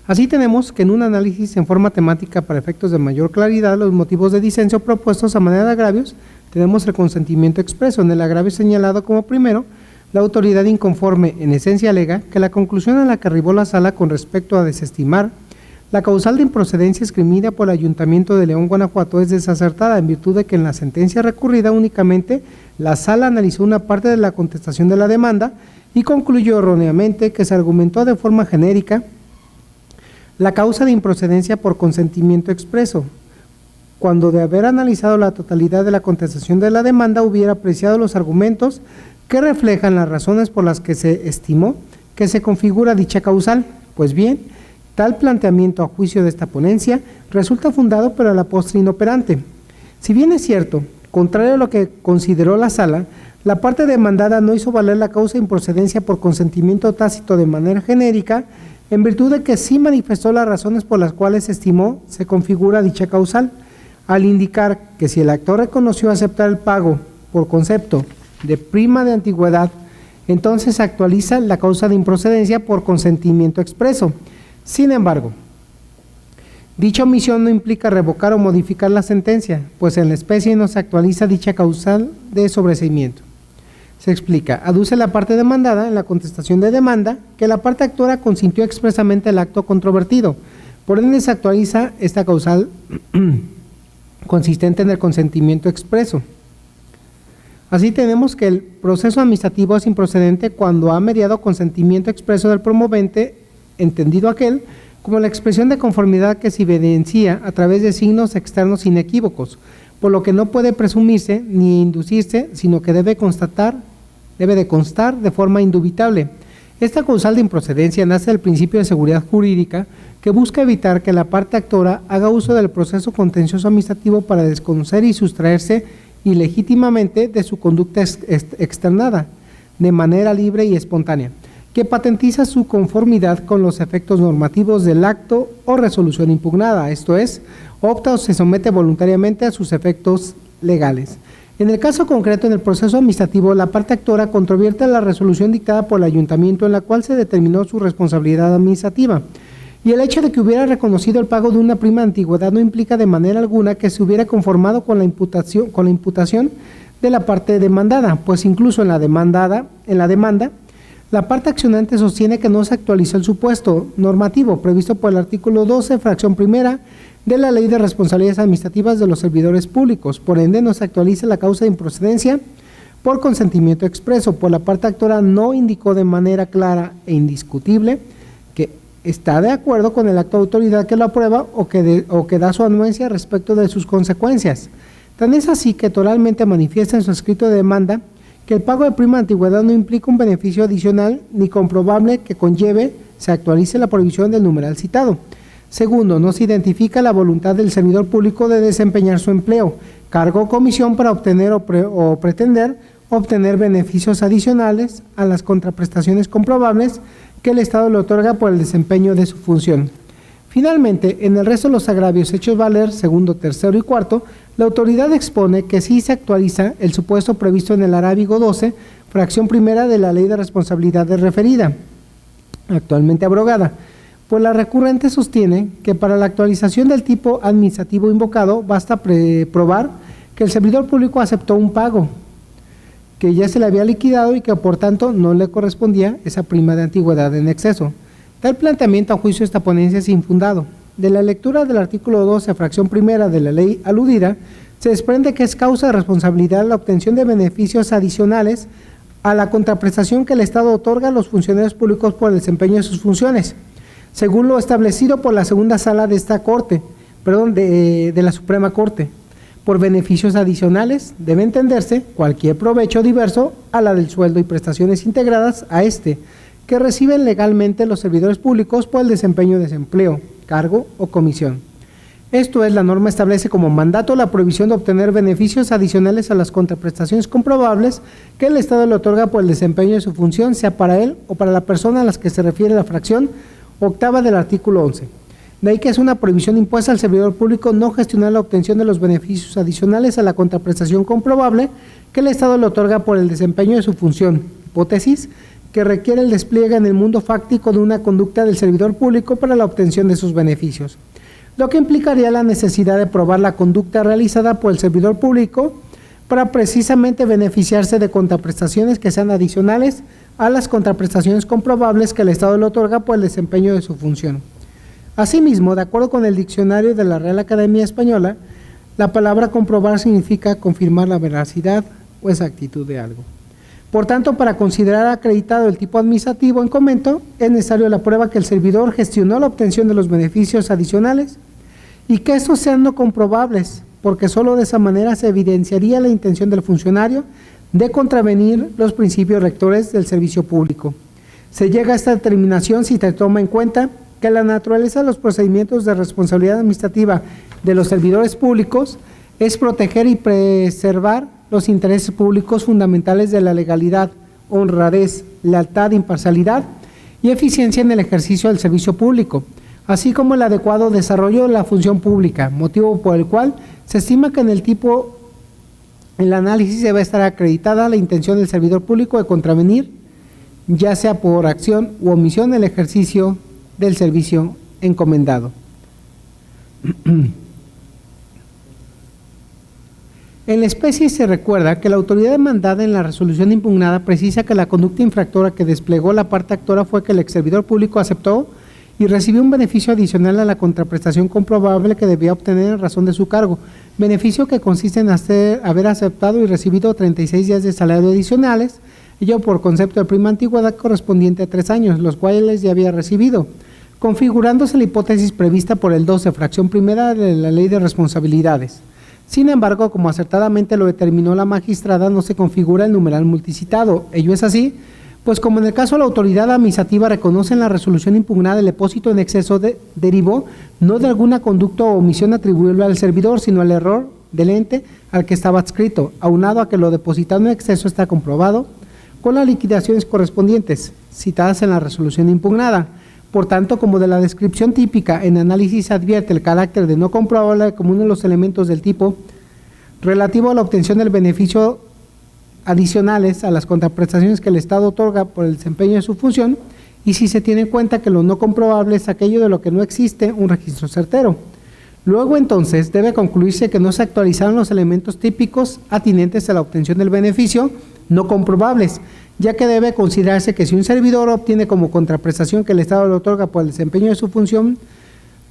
Así tenemos que en un análisis en forma temática para efectos de mayor claridad los motivos de disenso propuestos a manera de agravios, tenemos el consentimiento expreso. En el agravio señalado como primero, la autoridad inconforme en esencia alega que la conclusión a la que arribó la sala con respecto a desestimar la causal de improcedencia esgrimida por el Ayuntamiento de León, Guanajuato, es desacertada en virtud de que en la sentencia recurrida únicamente la sala analizó una parte de la contestación de la demanda y concluyó erróneamente que se argumentó de forma genérica la causa de improcedencia por consentimiento expreso, cuando de haber analizado la totalidad de la contestación de la demanda hubiera apreciado los argumentos que reflejan las razones por las que se estimó que se configura dicha causal. Pues bien, tal planteamiento a juicio de esta ponencia resulta fundado pero a la postre inoperante. Si bien es cierto, contrario a lo que consideró la sala, la parte demandada no hizo valer la causa de improcedencia por consentimiento tácito de manera genérica, en virtud de que sí manifestó las razones por las cuales estimó se configura dicha causal, al indicar que si el actor reconoció aceptar el pago por concepto de prima de antigüedad, entonces se actualiza la causa de improcedencia por consentimiento expreso. Sin embargo, dicha omisión no implica revocar o modificar la sentencia, pues en la especie no se actualiza dicha causal de sobreseimiento. Se explica, aduce la parte demandada en la contestación de demanda que la parte actora consintió expresamente el acto controvertido, por ende se actualiza esta causal consistente en el consentimiento expreso. Así tenemos que el proceso administrativo es improcedente cuando ha mediado consentimiento expreso del promovente, entendido aquel como la expresión de conformidad que se evidencia a través de signos externos inequívocos, por lo que no puede presumirse ni inducirse, sino que debe de constar de forma indubitable. Esta causal de improcedencia nace del principio de seguridad jurídica que busca evitar que la parte actora haga uso del proceso contencioso administrativo para desconocer y sustraerse ilegítimamente de su conducta externada, de manera libre y espontánea, que patentiza su conformidad con los efectos normativos del acto o resolución impugnada, esto es, opta o se somete voluntariamente a sus efectos legales. En el caso concreto, en el proceso administrativo, la parte actora controvierte la resolución dictada por el ayuntamiento en la cual se determinó su responsabilidad administrativa y el hecho de que hubiera reconocido el pago de una prima de antigüedad no implica de manera alguna que se hubiera conformado con la imputación de la parte demandada, pues incluso en la demanda, la parte accionante sostiene que no se actualizó el supuesto normativo previsto por el artículo 12, fracción primera de la Ley de Responsabilidades Administrativas de los Servidores Públicos. Por ende, no se actualiza la causa de improcedencia por consentimiento expreso, pues la parte actora no indicó de manera clara e indiscutible que está de acuerdo con el acto de autoridad que lo aprueba o que da su anuencia respecto de sus consecuencias. Tan es así que oralmente manifiesta en su escrito de demanda que el pago de prima de antigüedad no implica un beneficio adicional ni comprobable que conlleve se actualice la prohibición del numeral citado. Segundo, no se identifica la voluntad del servidor público de desempeñar su empleo, cargo o comisión para obtener o pretender obtener beneficios adicionales a las contraprestaciones comprobables que el Estado le otorga por el desempeño de su función. Finalmente, en el resto de los agravios hechos valer, segundo, tercero y cuarto, la autoridad expone que sí se actualiza el supuesto previsto en el arábigo 12, fracción primera de la Ley de Responsabilidades referida, actualmente abrogada, pues la recurrente sostiene que para la actualización del tipo administrativo invocado basta probar que el servidor público aceptó un pago, que ya se le había liquidado y que por tanto no le correspondía esa prima de antigüedad en exceso. Tal planteamiento a juicio de esta ponencia es infundado. De la lectura del artículo 12, fracción primera de la ley aludida, se desprende que es causa de responsabilidad la obtención de beneficios adicionales a la contraprestación que el Estado otorga a los funcionarios públicos por el desempeño de sus funciones, según lo establecido por la segunda sala de esta Corte, de la Suprema Corte. Por beneficios adicionales debe entenderse cualquier provecho diverso a la del sueldo y prestaciones integradas a este, que reciben legalmente los servidores públicos por el desempeño de desempleo, cargo o comisión. Esto es, la norma establece como mandato la prohibición de obtener beneficios adicionales a las contraprestaciones comprobables que el Estado le otorga por el desempeño de su función, sea para él o para la persona a las que se refiere la fracción octava del artículo 11. De ahí que es una prohibición impuesta al servidor público no gestionar la obtención de los beneficios adicionales a la contraprestación comprobable que el Estado le otorga por el desempeño de su función, hipótesis que requiere el despliegue en el mundo fáctico de una conducta del servidor público para la obtención de sus beneficios, lo que implicaría la necesidad de probar la conducta realizada por el servidor público para precisamente beneficiarse de contraprestaciones que sean adicionales a las contraprestaciones comprobables que el Estado le otorga por el desempeño de su función. Asimismo, de acuerdo con el diccionario de la Real Academia Española, la palabra comprobar significa confirmar la veracidad o exactitud de algo. Por tanto, para considerar acreditado el tipo administrativo en comento, es necesario la prueba que el servidor gestionó la obtención de los beneficios adicionales y que estos sean no comprobables, porque solo de esa manera se evidenciaría la intención del funcionario de contravenir los principios rectores del servicio público. Se llega a esta determinación si se toma en cuenta que la naturaleza de los procedimientos de responsabilidad administrativa de los servidores públicos es proteger y preservar los intereses públicos fundamentales de la legalidad, honradez, lealtad, imparcialidad y eficiencia en el ejercicio del servicio público, así como el adecuado desarrollo de la función pública, motivo por el cual se estima que en el análisis debe estar acreditada la intención del servidor público de contravenir, ya sea por acción u omisión, el ejercicio del servicio encomendado. En la especie se recuerda que la autoridad demandada en la resolución impugnada precisa que la conducta infractora que desplegó la parte actora fue que el ex servidor público aceptó y recibió un beneficio adicional a la contraprestación comprobable que debía obtener en razón de su cargo, beneficio que consiste en haber aceptado y recibido 36 días de salario adicionales, ello por concepto de prima antigüedad correspondiente a 3 años, los cuales ya había recibido, configurándose la hipótesis prevista por el 12, fracción primera de la Ley de Responsabilidades. Sin embargo, como acertadamente lo determinó la magistrada, no se configura el numeral multicitado. Ello es así, pues como en el caso de la autoridad administrativa reconoce en la resolución impugnada el depósito en exceso derivó no de alguna conducta o omisión atribuible al servidor, sino al error del ente al que estaba adscrito, aunado a que lo depositado en exceso está comprobado con las liquidaciones correspondientes, citadas en la resolución impugnada. Por tanto, como de la descripción típica en análisis se advierte el carácter de no comprobable como uno de los elementos del tipo relativo a la obtención del beneficio adicionales a las contraprestaciones que el Estado otorga por el desempeño de su función, y si se tiene en cuenta que lo no comprobable es aquello de lo que no existe un registro certero. Luego, entonces, debe concluirse que no se actualizaron los elementos típicos atinentes a la obtención del beneficio no comprobables, ya que debe considerarse que si un servidor obtiene como contraprestación que el Estado le otorga por el desempeño de su función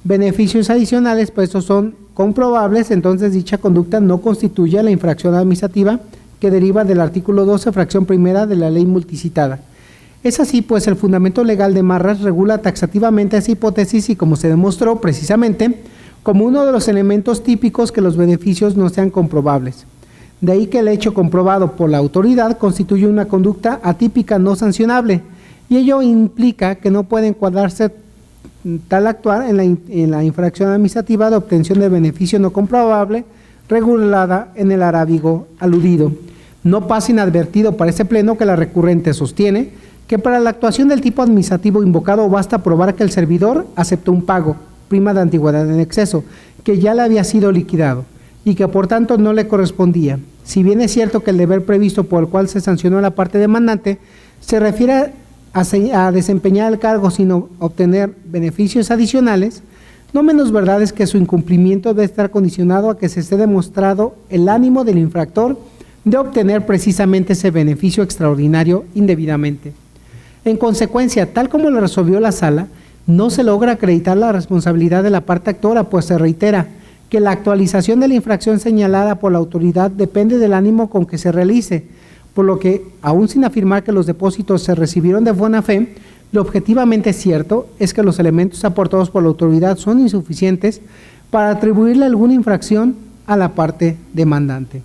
beneficios adicionales, pues estos son comprobables, entonces dicha conducta no constituye la infracción administrativa que deriva del artículo 12, fracción primera de la ley multicitada. Es así, pues el fundamento legal de Marras regula taxativamente esa hipótesis y, como se demostró precisamente, como uno de los elementos típicos que los beneficios no sean comprobables. De ahí que el hecho comprobado por la autoridad constituye una conducta atípica no sancionable, y ello implica que no puede encuadrarse tal actuar en la infracción administrativa de obtención de beneficio no comprobable regulada en el arábigo aludido. No pasa inadvertido para este pleno que la recurrente sostiene que para la actuación del tipo administrativo invocado basta probar que el servidor aceptó un pago, prima de antigüedad en exceso, que ya le había sido liquidado y que por tanto no le correspondía. Si bien es cierto que el deber previsto por el cual se sancionó a la parte demandante se refiere a desempeñar el cargo sin obtener beneficios adicionales, no menos verdad es que su incumplimiento debe estar condicionado a que se esté demostrado el ánimo del infractor de obtener precisamente ese beneficio extraordinario indebidamente. En consecuencia, tal como lo resolvió la Sala, no se logra acreditar la responsabilidad de la parte actora, pues se reitera que la actualización de la infracción señalada por la autoridad depende del ánimo con que se realice, por lo que, aún sin afirmar que los depósitos se recibieron de buena fe, lo objetivamente cierto es que los elementos aportados por la autoridad son insuficientes para atribuirle alguna infracción a la parte demandante.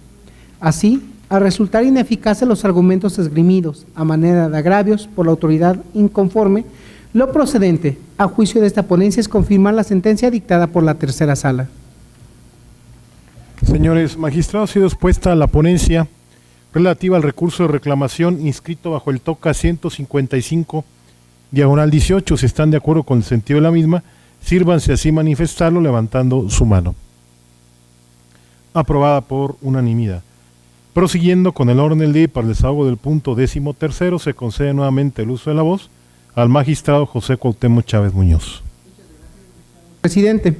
Así, al resultar ineficaces los argumentos esgrimidos a manera de agravios por la autoridad inconforme, lo procedente, a juicio de esta ponencia, es confirmar la sentencia dictada por la tercera sala. Señores magistrados, ha sido expuesta la ponencia relativa al recurso de reclamación inscrito bajo el TOCA 155/18. Si están de acuerdo con el sentido de la misma, sírvanse así manifestarlo levantando su mano. Aprobada por unanimidad. Prosiguiendo con el orden del día, para el desahogo del punto 13º, se concede nuevamente el uso de la voz al magistrado José Cuauhtémoc Chávez Muñoz. Presidente,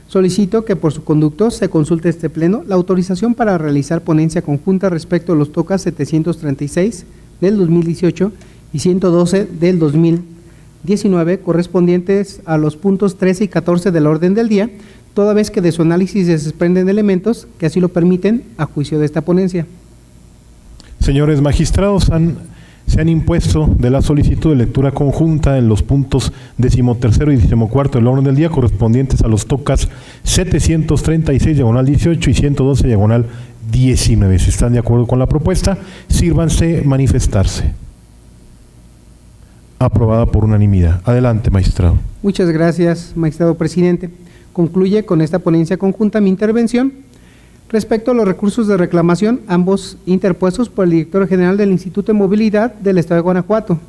solicito que por su conducto se consulte este pleno la autorización para realizar ponencia conjunta respecto a los TOCA 736 del 2018 y 112 del 2019, correspondientes a los puntos 13 y 14 del orden del día, toda vez que de su análisis se desprenden elementos que así lo permiten a juicio de esta ponencia. Señores magistrados, se han impuesto de la solicitud de lectura conjunta en los puntos 13º y 14º del orden del día, correspondientes a los TOCAS 736/18 y 112/19. Si están de acuerdo con la propuesta, sírvanse manifestarse. Aprobada por unanimidad. Adelante, magistrado. Muchas gracias, magistrado presidente. Concluye con esta ponencia conjunta mi intervención. Respecto a los recursos de reclamación, ambos interpuestos por el director general del Instituto de Movilidad del Estado de Guanajuato,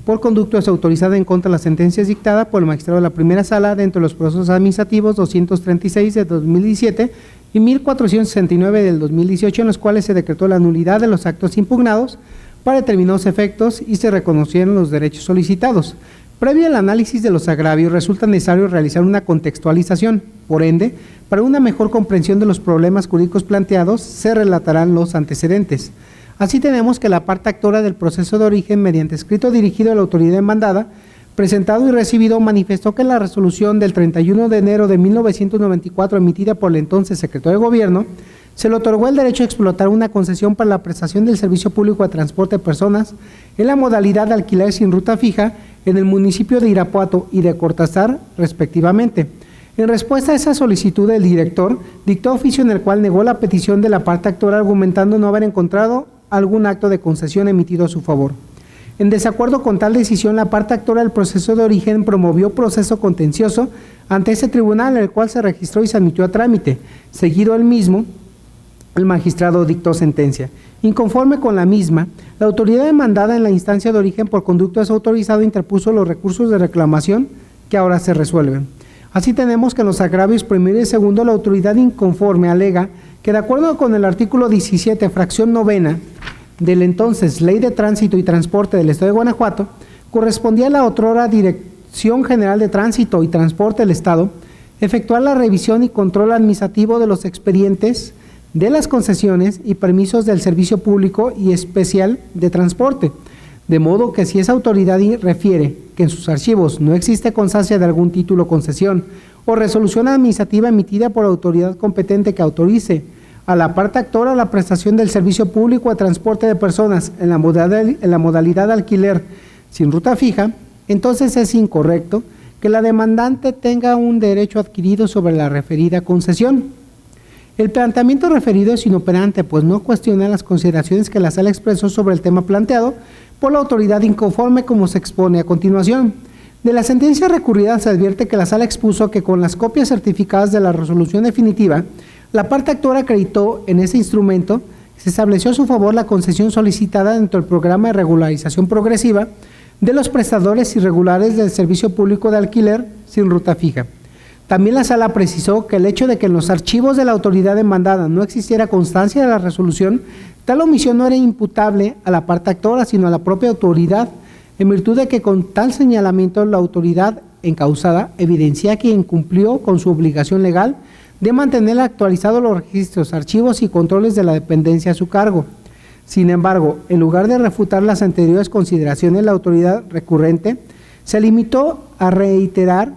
por conducto desautorizada en contra de las sentencias dictadas por el magistrado de la primera sala dentro de los procesos administrativos 236 de 2017 y 1469 del 2018, en los cuales se decretó la nulidad de los actos impugnados para determinados efectos y se reconocieron los derechos solicitados. Previo al análisis de los agravios, resulta necesario realizar una contextualización. Por ende, para una mejor comprensión de los problemas jurídicos planteados, se relatarán los antecedentes. Así tenemos que la parte actora del proceso de origen, mediante escrito dirigido a la autoridad demandada, presentado y recibido, manifestó que la resolución del 31 de enero de 1994, emitida por el entonces secretario de Gobierno, se le otorgó el derecho a explotar una concesión para la prestación del servicio público de transporte de personas en la modalidad de alquiler sin ruta fija en el municipio de Irapuato y de Cortázar, respectivamente. En respuesta a esa solicitud, el director dictó oficio en el cual negó la petición de la parte actora, argumentando no haber encontrado algún acto de concesión emitido a su favor. En desacuerdo con tal decisión, la parte actora del proceso de origen promovió proceso contencioso ante ese tribunal, en el cual se registró y se admitió a trámite. Seguido el mismo, el magistrado dictó sentencia. Inconforme con la misma, la autoridad demandada en la instancia de origen por conducto desautorizado interpuso los recursos de reclamación que ahora se resuelven. Así tenemos que en los agravios primero y segundo, la autoridad inconforme alega que, de acuerdo con el artículo 17, fracción novena del entonces Ley de Tránsito y Transporte del Estado de Guanajuato, correspondía a la otrora Dirección General de Tránsito y Transporte del Estado efectuar la revisión y control administrativo de los expedientes de las concesiones y permisos del Servicio Público y Especial de Transporte, de modo que si esa autoridad refiere que en sus archivos no existe constancia de algún título, concesión o resolución administrativa emitida por autoridad competente que autorice a la parte actora la prestación del servicio público de transporte de personas en la modalidad de alquiler sin ruta fija, entonces es incorrecto que la demandante tenga un derecho adquirido sobre la referida concesión. El planteamiento referido es inoperante, pues no cuestiona las consideraciones que la Sala expresó sobre el tema planteado por la autoridad inconforme, como se expone a continuación. De la sentencia recurrida se advierte que la Sala expuso que con las copias certificadas de la resolución definitiva, la parte actora acreditó en ese instrumento que se estableció a su favor la concesión solicitada dentro del programa de regularización progresiva de los prestadores irregulares del servicio público de alquiler sin ruta fija. También la Sala precisó que el hecho de que en los archivos de la autoridad demandada no existiera constancia de la resolución, tal omisión no era imputable a la parte actora, sino a la propia autoridad, en virtud de que con tal señalamiento la autoridad encausada evidencia que incumplió con su obligación legal de mantener actualizados los registros, archivos y controles de la dependencia a su cargo. Sin embargo, en lugar de refutar las anteriores consideraciones, la autoridad recurrente se limitó a reiterar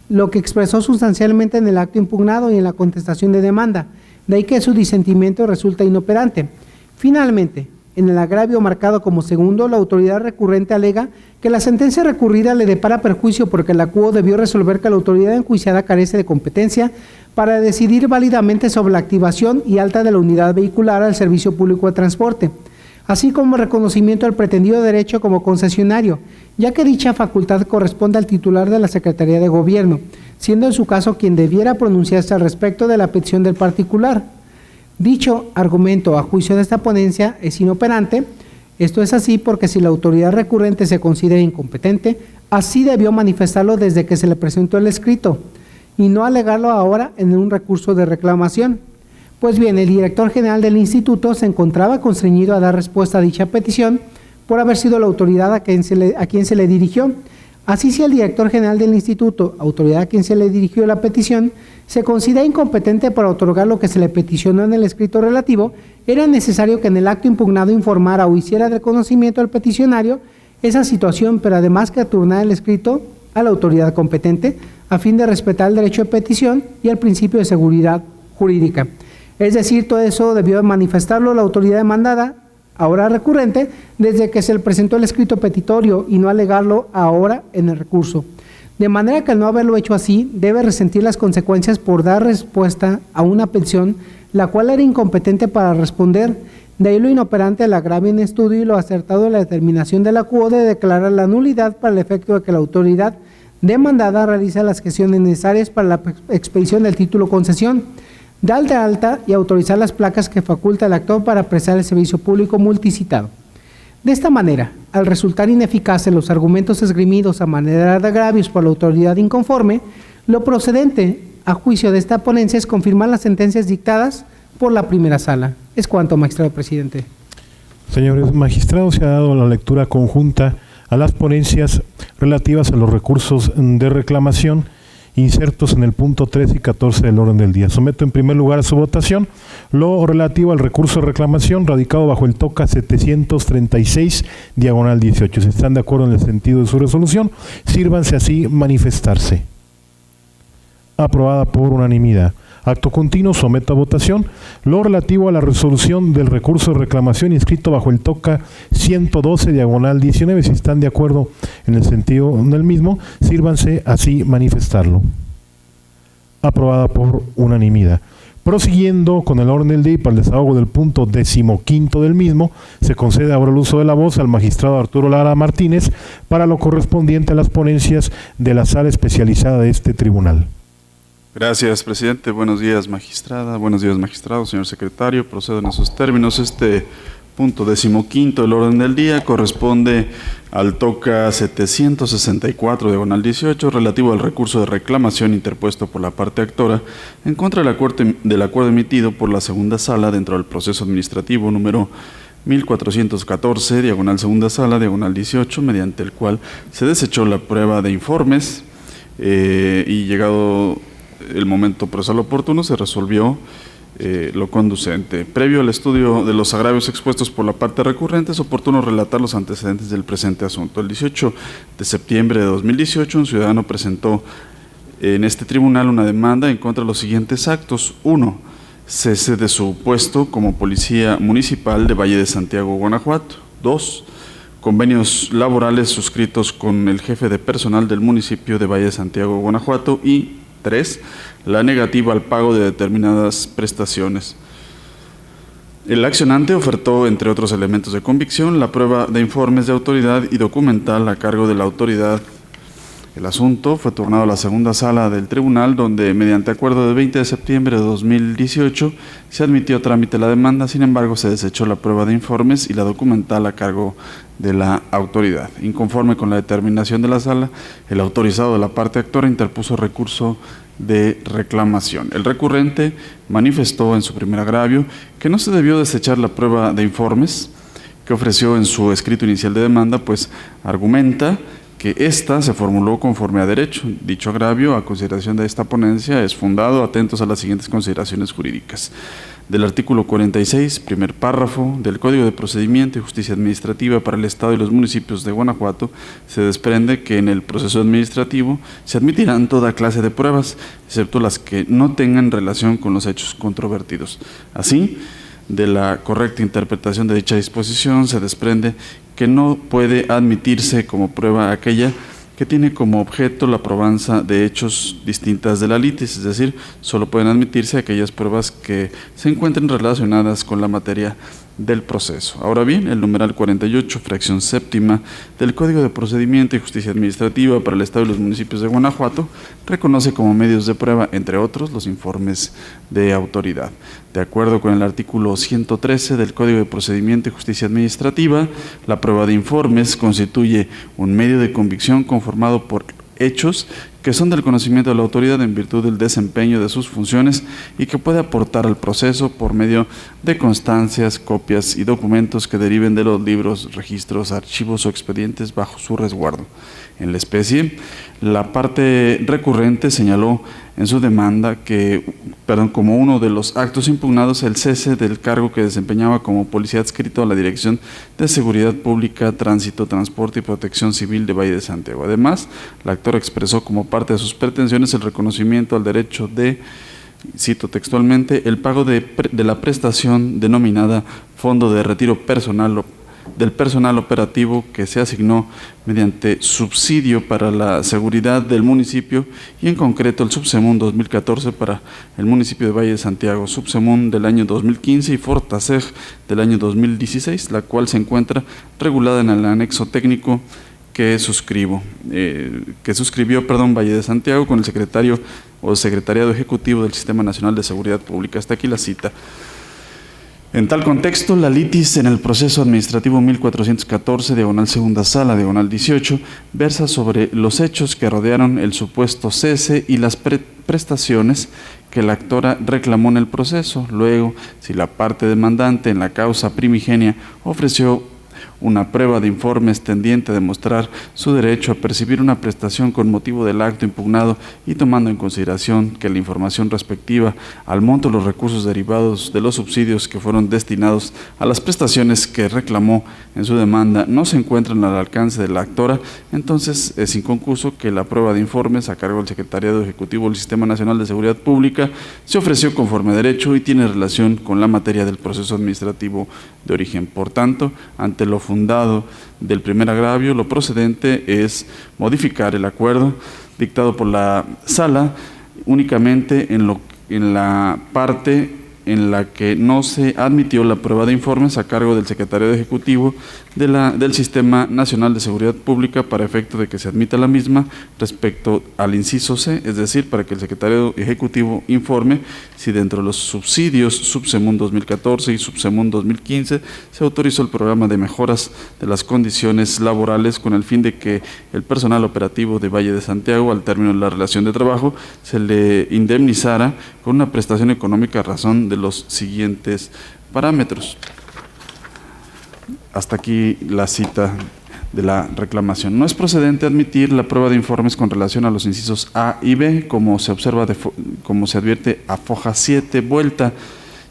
lo que expresó sustancialmente en el acto impugnado y en la contestación de demanda, de ahí que su disentimiento resulta inoperante. Finalmente, en el agravio marcado como segundo, la autoridad recurrente alega que la sentencia recurrida le depara perjuicio porque la CUO debió resolver que la autoridad enjuiciada carece de competencia para decidir válidamente sobre la activación y alta de la unidad vehicular al servicio público de transporte, así como reconocimiento del pretendido derecho como concesionario, ya que dicha facultad corresponde al titular de la Secretaría de Gobierno, siendo en su caso quien debiera pronunciarse al respecto de la petición del particular. Dicho argumento, a juicio de esta ponencia, es inoperante. Esto es así porque si la autoridad recurrente se considera incompetente, así debió manifestarlo desde que se le presentó el escrito y no alegarlo ahora en un recurso de reclamación. Pues bien, el director general del instituto se encontraba constreñido a dar respuesta a dicha petición por haber sido la autoridad a quien se le dirigió. Así, si el director general del instituto, autoridad a quien se le dirigió la petición, se considera incompetente para otorgar lo que se le peticionó en el escrito relativo, era necesario que en el acto impugnado informara o hiciera del conocimiento al peticionario esa situación, pero además que turnara el escrito a la autoridad competente a fin de respetar el derecho de petición y el principio de seguridad jurídica. Es decir, todo eso debió manifestarlo la autoridad demandada, ahora recurrente, desde que se le presentó el escrito petitorio y no alegarlo ahora en el recurso. De manera que al no haberlo hecho así, debe resentir las consecuencias por dar respuesta a una petición la cual era incompetente para responder. De ahí lo inoperante del agravio en estudio y lo acertado de la determinación de la CUO de declarar la nulidad para el efecto de que la autoridad demandada realiza las gestiones necesarias para la expedición del título concesión, dar de alta y autorizar las placas que faculta el actor para prestar el servicio público multicitado. De esta manera, al resultar ineficaces los argumentos esgrimidos a manera de agravios por la autoridad inconforme, lo procedente a juicio de esta ponencia es confirmar las sentencias dictadas por la primera sala. Es cuanto, magistrado presidente. Señores magistrados, se ha dado la lectura conjunta a las ponencias relativas a los recursos de reclamación insertos en el punto 13 y 14 del orden del día. Someto en primer lugar a su votación lo relativo al recurso de reclamación radicado bajo el TOCA 736/18. Si están de acuerdo en el sentido de su resolución, sírvanse así manifestarse. Aprobada por unanimidad. Acto continuo, someto a votación lo relativo a la resolución del recurso de reclamación inscrito bajo el TOCA 112/19. Si están de acuerdo en el sentido del mismo, sírvanse así manifestarlo. Aprobada por unanimidad. Prosiguiendo con el orden del día y para el desahogo del punto 15 del mismo, se concede ahora el uso de la voz al magistrado Arturo Lara Martínez para lo correspondiente a las ponencias de la sala especializada de este tribunal. Gracias, presidente. Buenos días, magistrada. Buenos días, magistrado. Señor secretario, procedo en esos términos. Este punto 15 del orden del día corresponde al TOCA 764/18, relativo al recurso de reclamación interpuesto por la parte actora en contra del acuerdo emitido por la segunda sala dentro del proceso administrativo número 1414, diagonal segunda sala, diagonal 18, mediante el cual se desechó la prueba de informes y llegado el momento procesal oportuno se resolvió lo conducente. Previo al estudio de los agravios expuestos por la parte recurrente, es oportuno relatar los antecedentes del presente asunto. El 18 de septiembre de 2018, un ciudadano presentó en este tribunal una demanda en contra de los siguientes actos. 1. Cese de su puesto como policía municipal de Valle de Santiago, Guanajuato. 2. Convenios laborales suscritos con el jefe de personal del municipio de Valle de Santiago, Guanajuato. Y 3. La negativa al pago de determinadas prestaciones. El accionante ofertó, entre otros elementos de convicción, la prueba de informes de autoridad y documental a cargo de la autoridad. El asunto fue turnado a la segunda sala del tribunal, donde, mediante acuerdo de 20 de septiembre de 2018, se admitió trámite la demanda. Sin embargo, se desechó la prueba de informes y la documental a cargo de la autoridad. Inconforme con la determinación de la sala, el autorizado de la parte actora interpuso recurso de reclamación. El recurrente manifestó en su primer agravio que no se debió desechar la prueba de informes que ofreció en su escrito inicial de demanda, pues argumenta que ésta se formuló conforme a derecho. Dicho agravio, a consideración de esta ponencia, es fundado, atentos a las siguientes consideraciones jurídicas. Del artículo 46, primer párrafo, del Código de Procedimiento y Justicia Administrativa para el Estado y los municipios de Guanajuato, se desprende que en el proceso administrativo se admitirán toda clase de pruebas, excepto las que no tengan relación con los hechos controvertidos. Así, de la correcta interpretación de dicha disposición se desprende que no puede admitirse como prueba aquella que tiene como objeto la probanza de hechos distintas de la litis, es decir, solo pueden admitirse aquellas pruebas que se encuentren relacionadas con la materia del proceso. Ahora bien, el numeral 48, fracción séptima del Código de Procedimiento y Justicia Administrativa para el Estado y los municipios de Guanajuato reconoce como medios de prueba, entre otros, los informes de autoridad. De acuerdo con el artículo 113 del Código de Procedimiento y Justicia Administrativa, la prueba de informes constituye un medio de convicción conformado por hechos que son del conocimiento de la autoridad en virtud del desempeño de sus funciones y que puede aportar al proceso por medio de constancias, copias y documentos que deriven de los libros, registros, archivos o expedientes bajo su resguardo. En la especie, la parte recurrente señaló en su demanda como uno de los actos impugnados el cese del cargo que desempeñaba como policía adscrito a la Dirección de Seguridad Pública, Tránsito, Transporte y Protección Civil de Valle de Santiago. Además, la actora expresó como parte de sus pretensiones el reconocimiento al derecho de, cito textualmente, el pago de la prestación denominada Fondo de Retiro del personal operativo que se asignó mediante subsidio para la seguridad del municipio y en concreto el Subsemún 2014 para el municipio de Valle de Santiago, Subsemún del año 2015 y Fortaseg del año 2016, la cual se encuentra regulada en el anexo técnico que suscribió Valle de Santiago con el secretario o secretariado ejecutivo del Sistema Nacional de Seguridad Pública. Hasta aquí la cita. En tal contexto, la litis en el proceso administrativo 1414, diagonal segunda sala, diagonal 18, versa sobre los hechos que rodearon el supuesto cese y las prestaciones que la actora reclamó en el proceso. Luego, si la parte demandante en la causa primigenia ofreció una prueba de informes tendiente a demostrar su derecho a percibir una prestación con motivo del acto impugnado y tomando en consideración que la información respectiva al monto de los recursos derivados de los subsidios que fueron destinados a las prestaciones que reclamó en su demanda no se encuentran al alcance de la actora, entonces es inconcluso que la prueba de informes a cargo del Secretariado Ejecutivo del Sistema Nacional de Seguridad Pública se ofreció conforme a derecho y tiene relación con la materia del proceso administrativo de origen. Por tanto, ante lo fundado del primer agravio, lo procedente es modificar el acuerdo dictado por la sala únicamente en la parte en la que no se admitió la prueba de informes a cargo del Secretario Ejecutivo del Sistema Nacional de Seguridad Pública para efecto de que se admita la misma respecto al inciso C, es decir, para que el Secretario Ejecutivo informe si dentro de los subsidios Subsemún 2014 y Subsemún 2015 se autorizó el programa de mejoras de las condiciones laborales con el fin de que el personal operativo de Valle de Santiago, al término de la relación de trabajo, se le indemnizara con una prestación económica a razón de los siguientes parámetros. Hasta aquí la cita de la reclamación. No es procedente admitir la prueba de informes con relación a los incisos A y B, como se observa, como se advierte a foja 7 vuelta,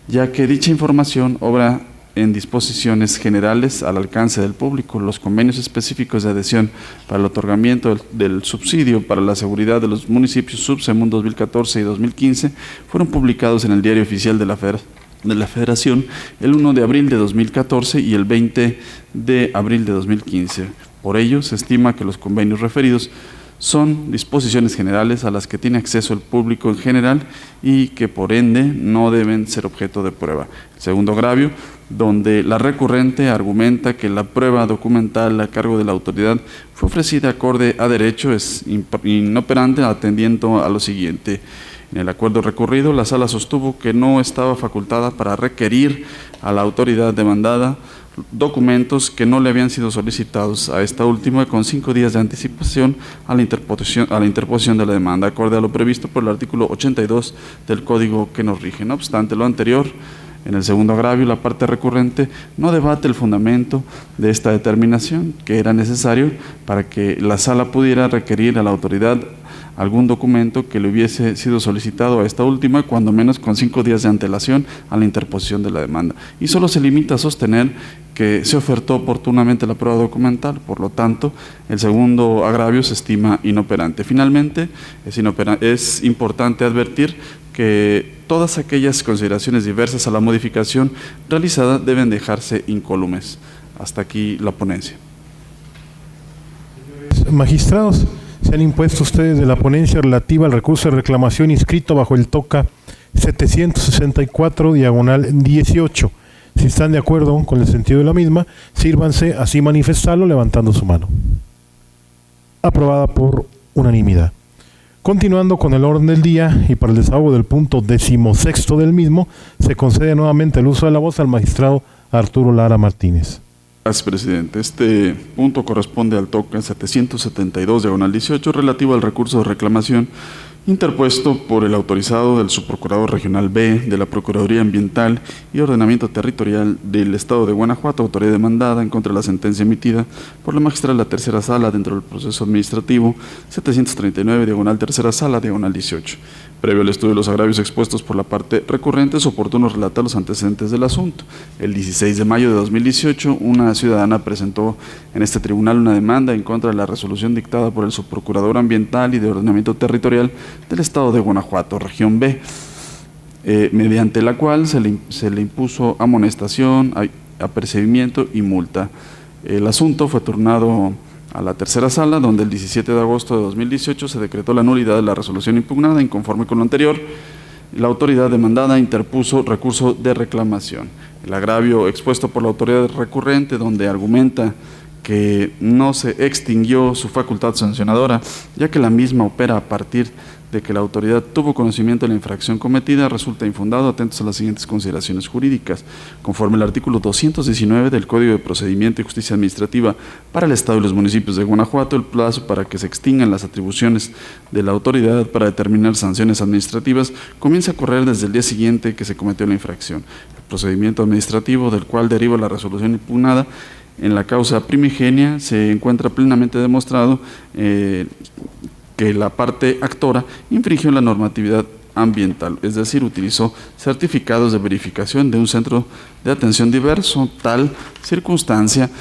ya que dicha información obra en disposiciones generales al alcance del público. Los convenios específicos de adhesión para el otorgamiento del subsidio para la seguridad de los municipios subsegún 2014 y 2015 fueron publicados en el Diario Oficial de la Federación el 1 de abril de 2014 y el 20 de abril de 2015. Por ello, se estima que los convenios referidos son disposiciones generales a las que tiene acceso el público en general y que por ende no deben ser objeto de prueba. El segundo agravio, donde la recurrente argumenta que la prueba documental a cargo de la autoridad fue ofrecida acorde a derecho, es inoperante atendiendo a lo siguiente. En el acuerdo recurrido, la sala sostuvo que no estaba facultada para requerir a la autoridad demandada documentos que no le habían sido solicitados a esta última con 5 días de anticipación a la interposición de la demanda, acorde a lo previsto por el artículo 82 del Código que nos rige. No obstante lo anterior, en el segundo agravio, la parte recurrente no debate el fundamento de esta determinación, que era necesario para que la sala pudiera requerir a la autoridad algún documento que le hubiese sido solicitado a esta última, cuando menos con 5 días de antelación a la interposición de la demanda. Y solo se limita a sostener que se ofertó oportunamente la prueba documental, por lo tanto, el segundo agravio se estima inoperante. Finalmente, es importante advertir que todas aquellas consideraciones diversas a la modificación realizada deben dejarse incólumes. Hasta aquí la ponencia. Magistrados, se han impuesto ustedes de la ponencia relativa al recurso de reclamación inscrito bajo el TOCA 764/18. Si están de acuerdo con el sentido de la misma, sírvanse así manifestarlo levantando su mano. Aprobada por unanimidad. Continuando con el orden del día y para el desahogo del punto 16º del mismo, se concede nuevamente el uso de la voz al magistrado Arturo Lara Martínez. Gracias, presidente. Este punto corresponde al TOCA 772/18 relativo al recurso de reclamación interpuesto por el autorizado del Subprocurador Regional B de la Procuraduría Ambiental y Ordenamiento Territorial del Estado de Guanajuato, autoridad demandada en contra de la sentencia emitida por la magistrada de la Tercera Sala dentro del proceso administrativo 739/Tercera Sala, -18. Previo al estudio de los agravios expuestos por la parte recurrente, es oportuno relatar los antecedentes del asunto. El 16 de mayo de 2018, una ciudadana presentó en este tribunal una demanda en contra de la resolución dictada por el Subprocurador Ambiental y de Ordenamiento Territorial del Estado de Guanajuato, Región B, mediante la cual se le impuso amonestación, apercibimiento y multa. El asunto fue turnado a la Tercera Sala, donde el 17 de agosto de 2018 se decretó la nulidad de la resolución impugnada. Inconforme con lo anterior, la autoridad demandada interpuso recurso de reclamación. El agravio expuesto por la autoridad recurrente, donde argumenta que no se extinguió su facultad sancionadora, ya que la misma opera a partir de que la autoridad tuvo conocimiento de la infracción cometida, resulta infundado, atentos a las siguientes consideraciones jurídicas. Conforme al artículo 219 del Código de Procedimiento y Justicia Administrativa para el Estado y los municipios de Guanajuato, el plazo para que se extingan las atribuciones de la autoridad para determinar sanciones administrativas comienza a correr desde el día siguiente que se cometió la infracción. El procedimiento administrativo del cual deriva la resolución impugnada en la causa primigenia se encuentra plenamente demostrado que la parte actora infringió la normatividad ambiental, es decir, utilizó certificados de verificación de un centro de atención diverso. Tal circunstancia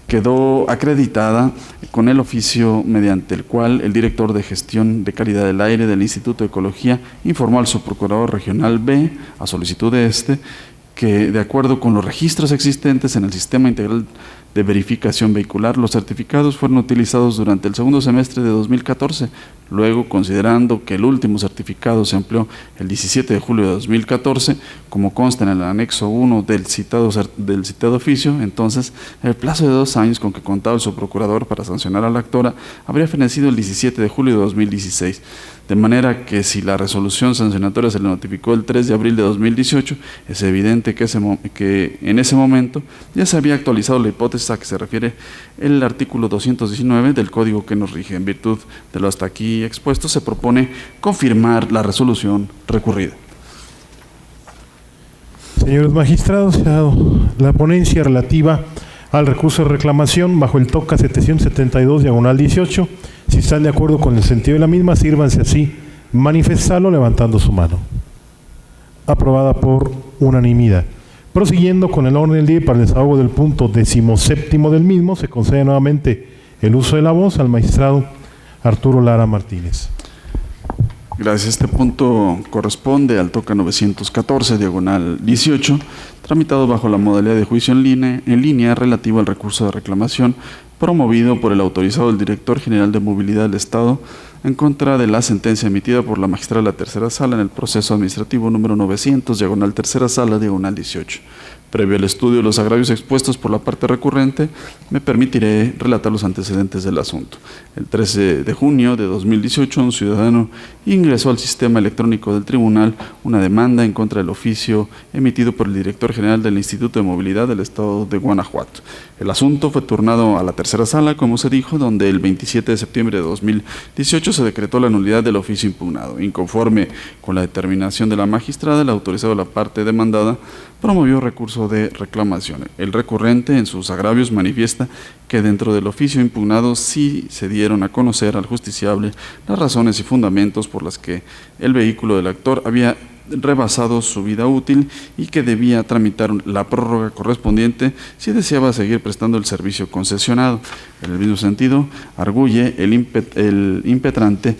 quedó acreditada con el oficio mediante el cual el director de gestión de calidad del aire del Instituto de Ecología informó al Subprocurador Regional B, a solicitud de este, que de acuerdo con los registros existentes en el Sistema Integral de Verificación Vehicular, los certificados fueron utilizados durante el segundo semestre de 2014. Luego, considerando que el último certificado se empleó el 17 de julio de 2014, como consta en el anexo 1 del citado oficio, entonces el plazo de 2 años con que contaba el subprocurador para sancionar a la actora habría fenecido el 17 de julio de 2016. De manera que si la resolución sancionatoria se le notificó el 3 de abril de 2018, es evidente que en ese momento ya se había actualizado la hipótesis a que se refiere el artículo 219 del Código que nos rige. En virtud de lo hasta aquí expuesto, se propone confirmar la resolución recurrida. Señores magistrados, se ha dado la ponencia relativa al recurso de reclamación bajo el TOCA 772/18. Si están de acuerdo con el sentido de la misma, sírvanse así manifestarlo levantando su mano. Aprobada por unanimidad. Prosiguiendo con el orden del día y para el desahogo del punto 17º del mismo, se concede nuevamente el uso de la voz al magistrado Arturo Lara Martínez. Gracias. Este punto corresponde al TOCA 914/18, tramitado bajo la modalidad de juicio en línea relativo al recurso de reclamación promovido por el autorizado del Director General de Movilidad del Estado en contra de la sentencia emitida por la magistrada de la Tercera Sala en el proceso administrativo número 900/Tercera Sala/18. Previo al estudio de los agravios expuestos por la parte recurrente, me permitiré relatar los antecedentes del asunto. El 13 de junio de 2018, un ciudadano ingresó al sistema electrónico del tribunal una demanda en contra del oficio emitido por el director general del Instituto de Movilidad del Estado de Guanajuato. El asunto fue turnado a la Tercera Sala, como se dijo, donde el 27 de septiembre de 2018 se decretó la nulidad del oficio impugnado. Inconforme con la determinación de la magistrada, el autorizado de la parte demandada promovió recurso de reclamación. El recurrente en sus agravios manifiesta que dentro del oficio impugnado sí se dieron a conocer al justiciable las razones y fundamentos por las que el vehículo del actor había rebasado su vida útil y que debía tramitar la prórroga correspondiente si deseaba seguir prestando el servicio concesionado. En el mismo sentido, arguye el impetrante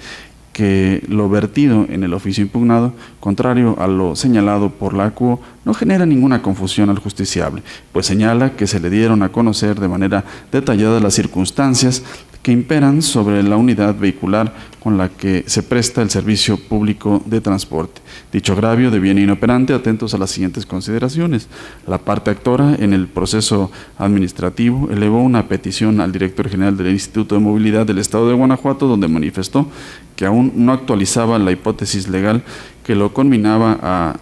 que lo vertido en el oficio impugnado, contrario a lo señalado por la ACUO, no genera ninguna confusión al justiciable, pues señala que se le dieron a conocer de manera detallada las circunstancias que imperan sobre la unidad vehicular con la que se presta el servicio público de transporte. Dicho agravio deviene inoperante atentos a las siguientes consideraciones. La parte actora en el proceso administrativo elevó una petición al director general del Instituto de Movilidad del Estado de Guanajuato, donde manifestó que aún no actualizaba la hipótesis legal que lo conminaba a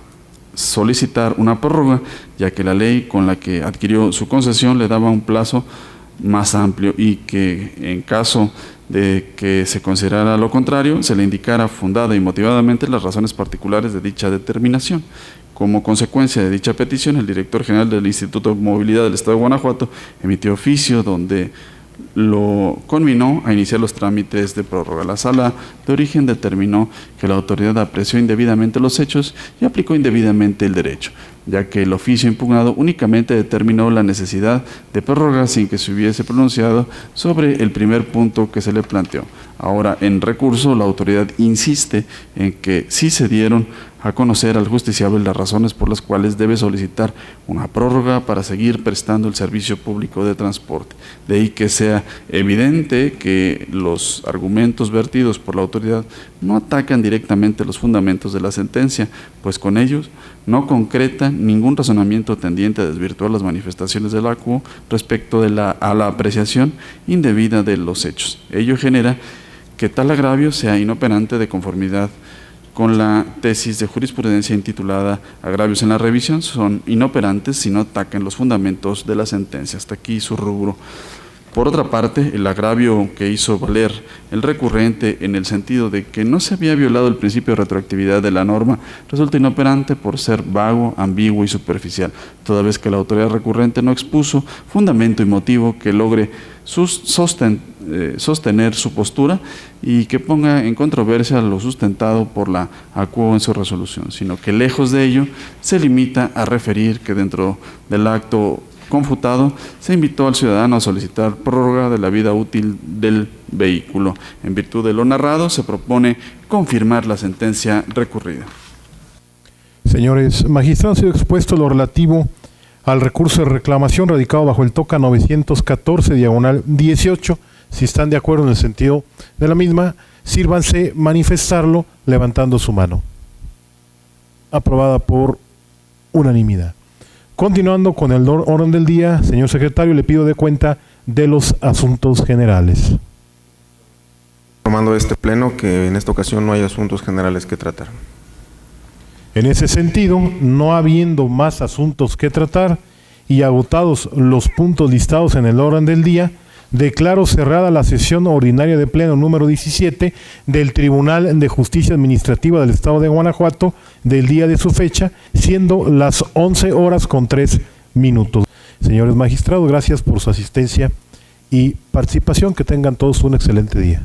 solicitar una prórroga, ya que la ley con la que adquirió su concesión le daba un plazo más amplio y que en caso de que se considerara lo contrario, se le indicara fundada y motivadamente las razones particulares de dicha determinación. Como consecuencia de dicha petición, el director general del Instituto de Movilidad del Estado de Guanajuato emitió oficio donde lo conminó a iniciar los trámites de prórroga. La sala de origen determinó que la autoridad apreció indebidamente los hechos y aplicó indebidamente el derecho, ya que el oficio impugnado únicamente determinó la necesidad de prórroga sin que se hubiese pronunciado sobre el primer punto que se le planteó. Ahora, en recurso, la autoridad insiste en que sí se dieron a conocer al justiciable las razones por las cuales debe solicitar una prórroga para seguir prestando el servicio público de transporte. De ahí que sea evidente que los argumentos vertidos por la autoridad no atacan directamente los fundamentos de la sentencia, pues con ellos no concretan ningún razonamiento tendiente a desvirtuar las manifestaciones del ACUO respecto a la apreciación indebida de los hechos. Ello genera que tal agravio sea inoperante de conformidad con la tesis de jurisprudencia intitulada Agravios en la revisión, son inoperantes si no atacan los fundamentos de la sentencia. Hasta aquí su rubro. Por otra parte, el agravio que hizo valer el recurrente en el sentido de que no se había violado el principio de retroactividad de la norma resulta inoperante por ser vago, ambiguo y superficial, toda vez que la autoridad recurrente no expuso fundamento y motivo que logre sostener su postura y que ponga en controversia lo sustentado por la ACUO en su resolución, sino que lejos de ello se limita a referir que dentro del acto confutado se invitó al ciudadano a solicitar prórroga de la vida útil del vehículo. En virtud de lo narrado, se propone confirmar la sentencia recurrida. Señores magistrados, ha sido expuesto lo relativo al recurso de reclamación radicado bajo el TOCA 914/18. Si están de acuerdo en el sentido de la misma, sírvanse manifestarlo levantando su mano. Aprobada por unanimidad. Continuando con el orden del día, señor secretario, le pido de cuenta de los asuntos generales. Informando este pleno que en esta ocasión no hay asuntos generales que tratar. En ese sentido, no habiendo más asuntos que tratar y agotados los puntos listados en el orden del día, declaro cerrada la sesión ordinaria de pleno número 17 del Tribunal de Justicia Administrativa del Estado de Guanajuato del día de su fecha, siendo las 11:03 minutos. Señores magistrados, gracias por su asistencia y participación. Que tengan todos un excelente día.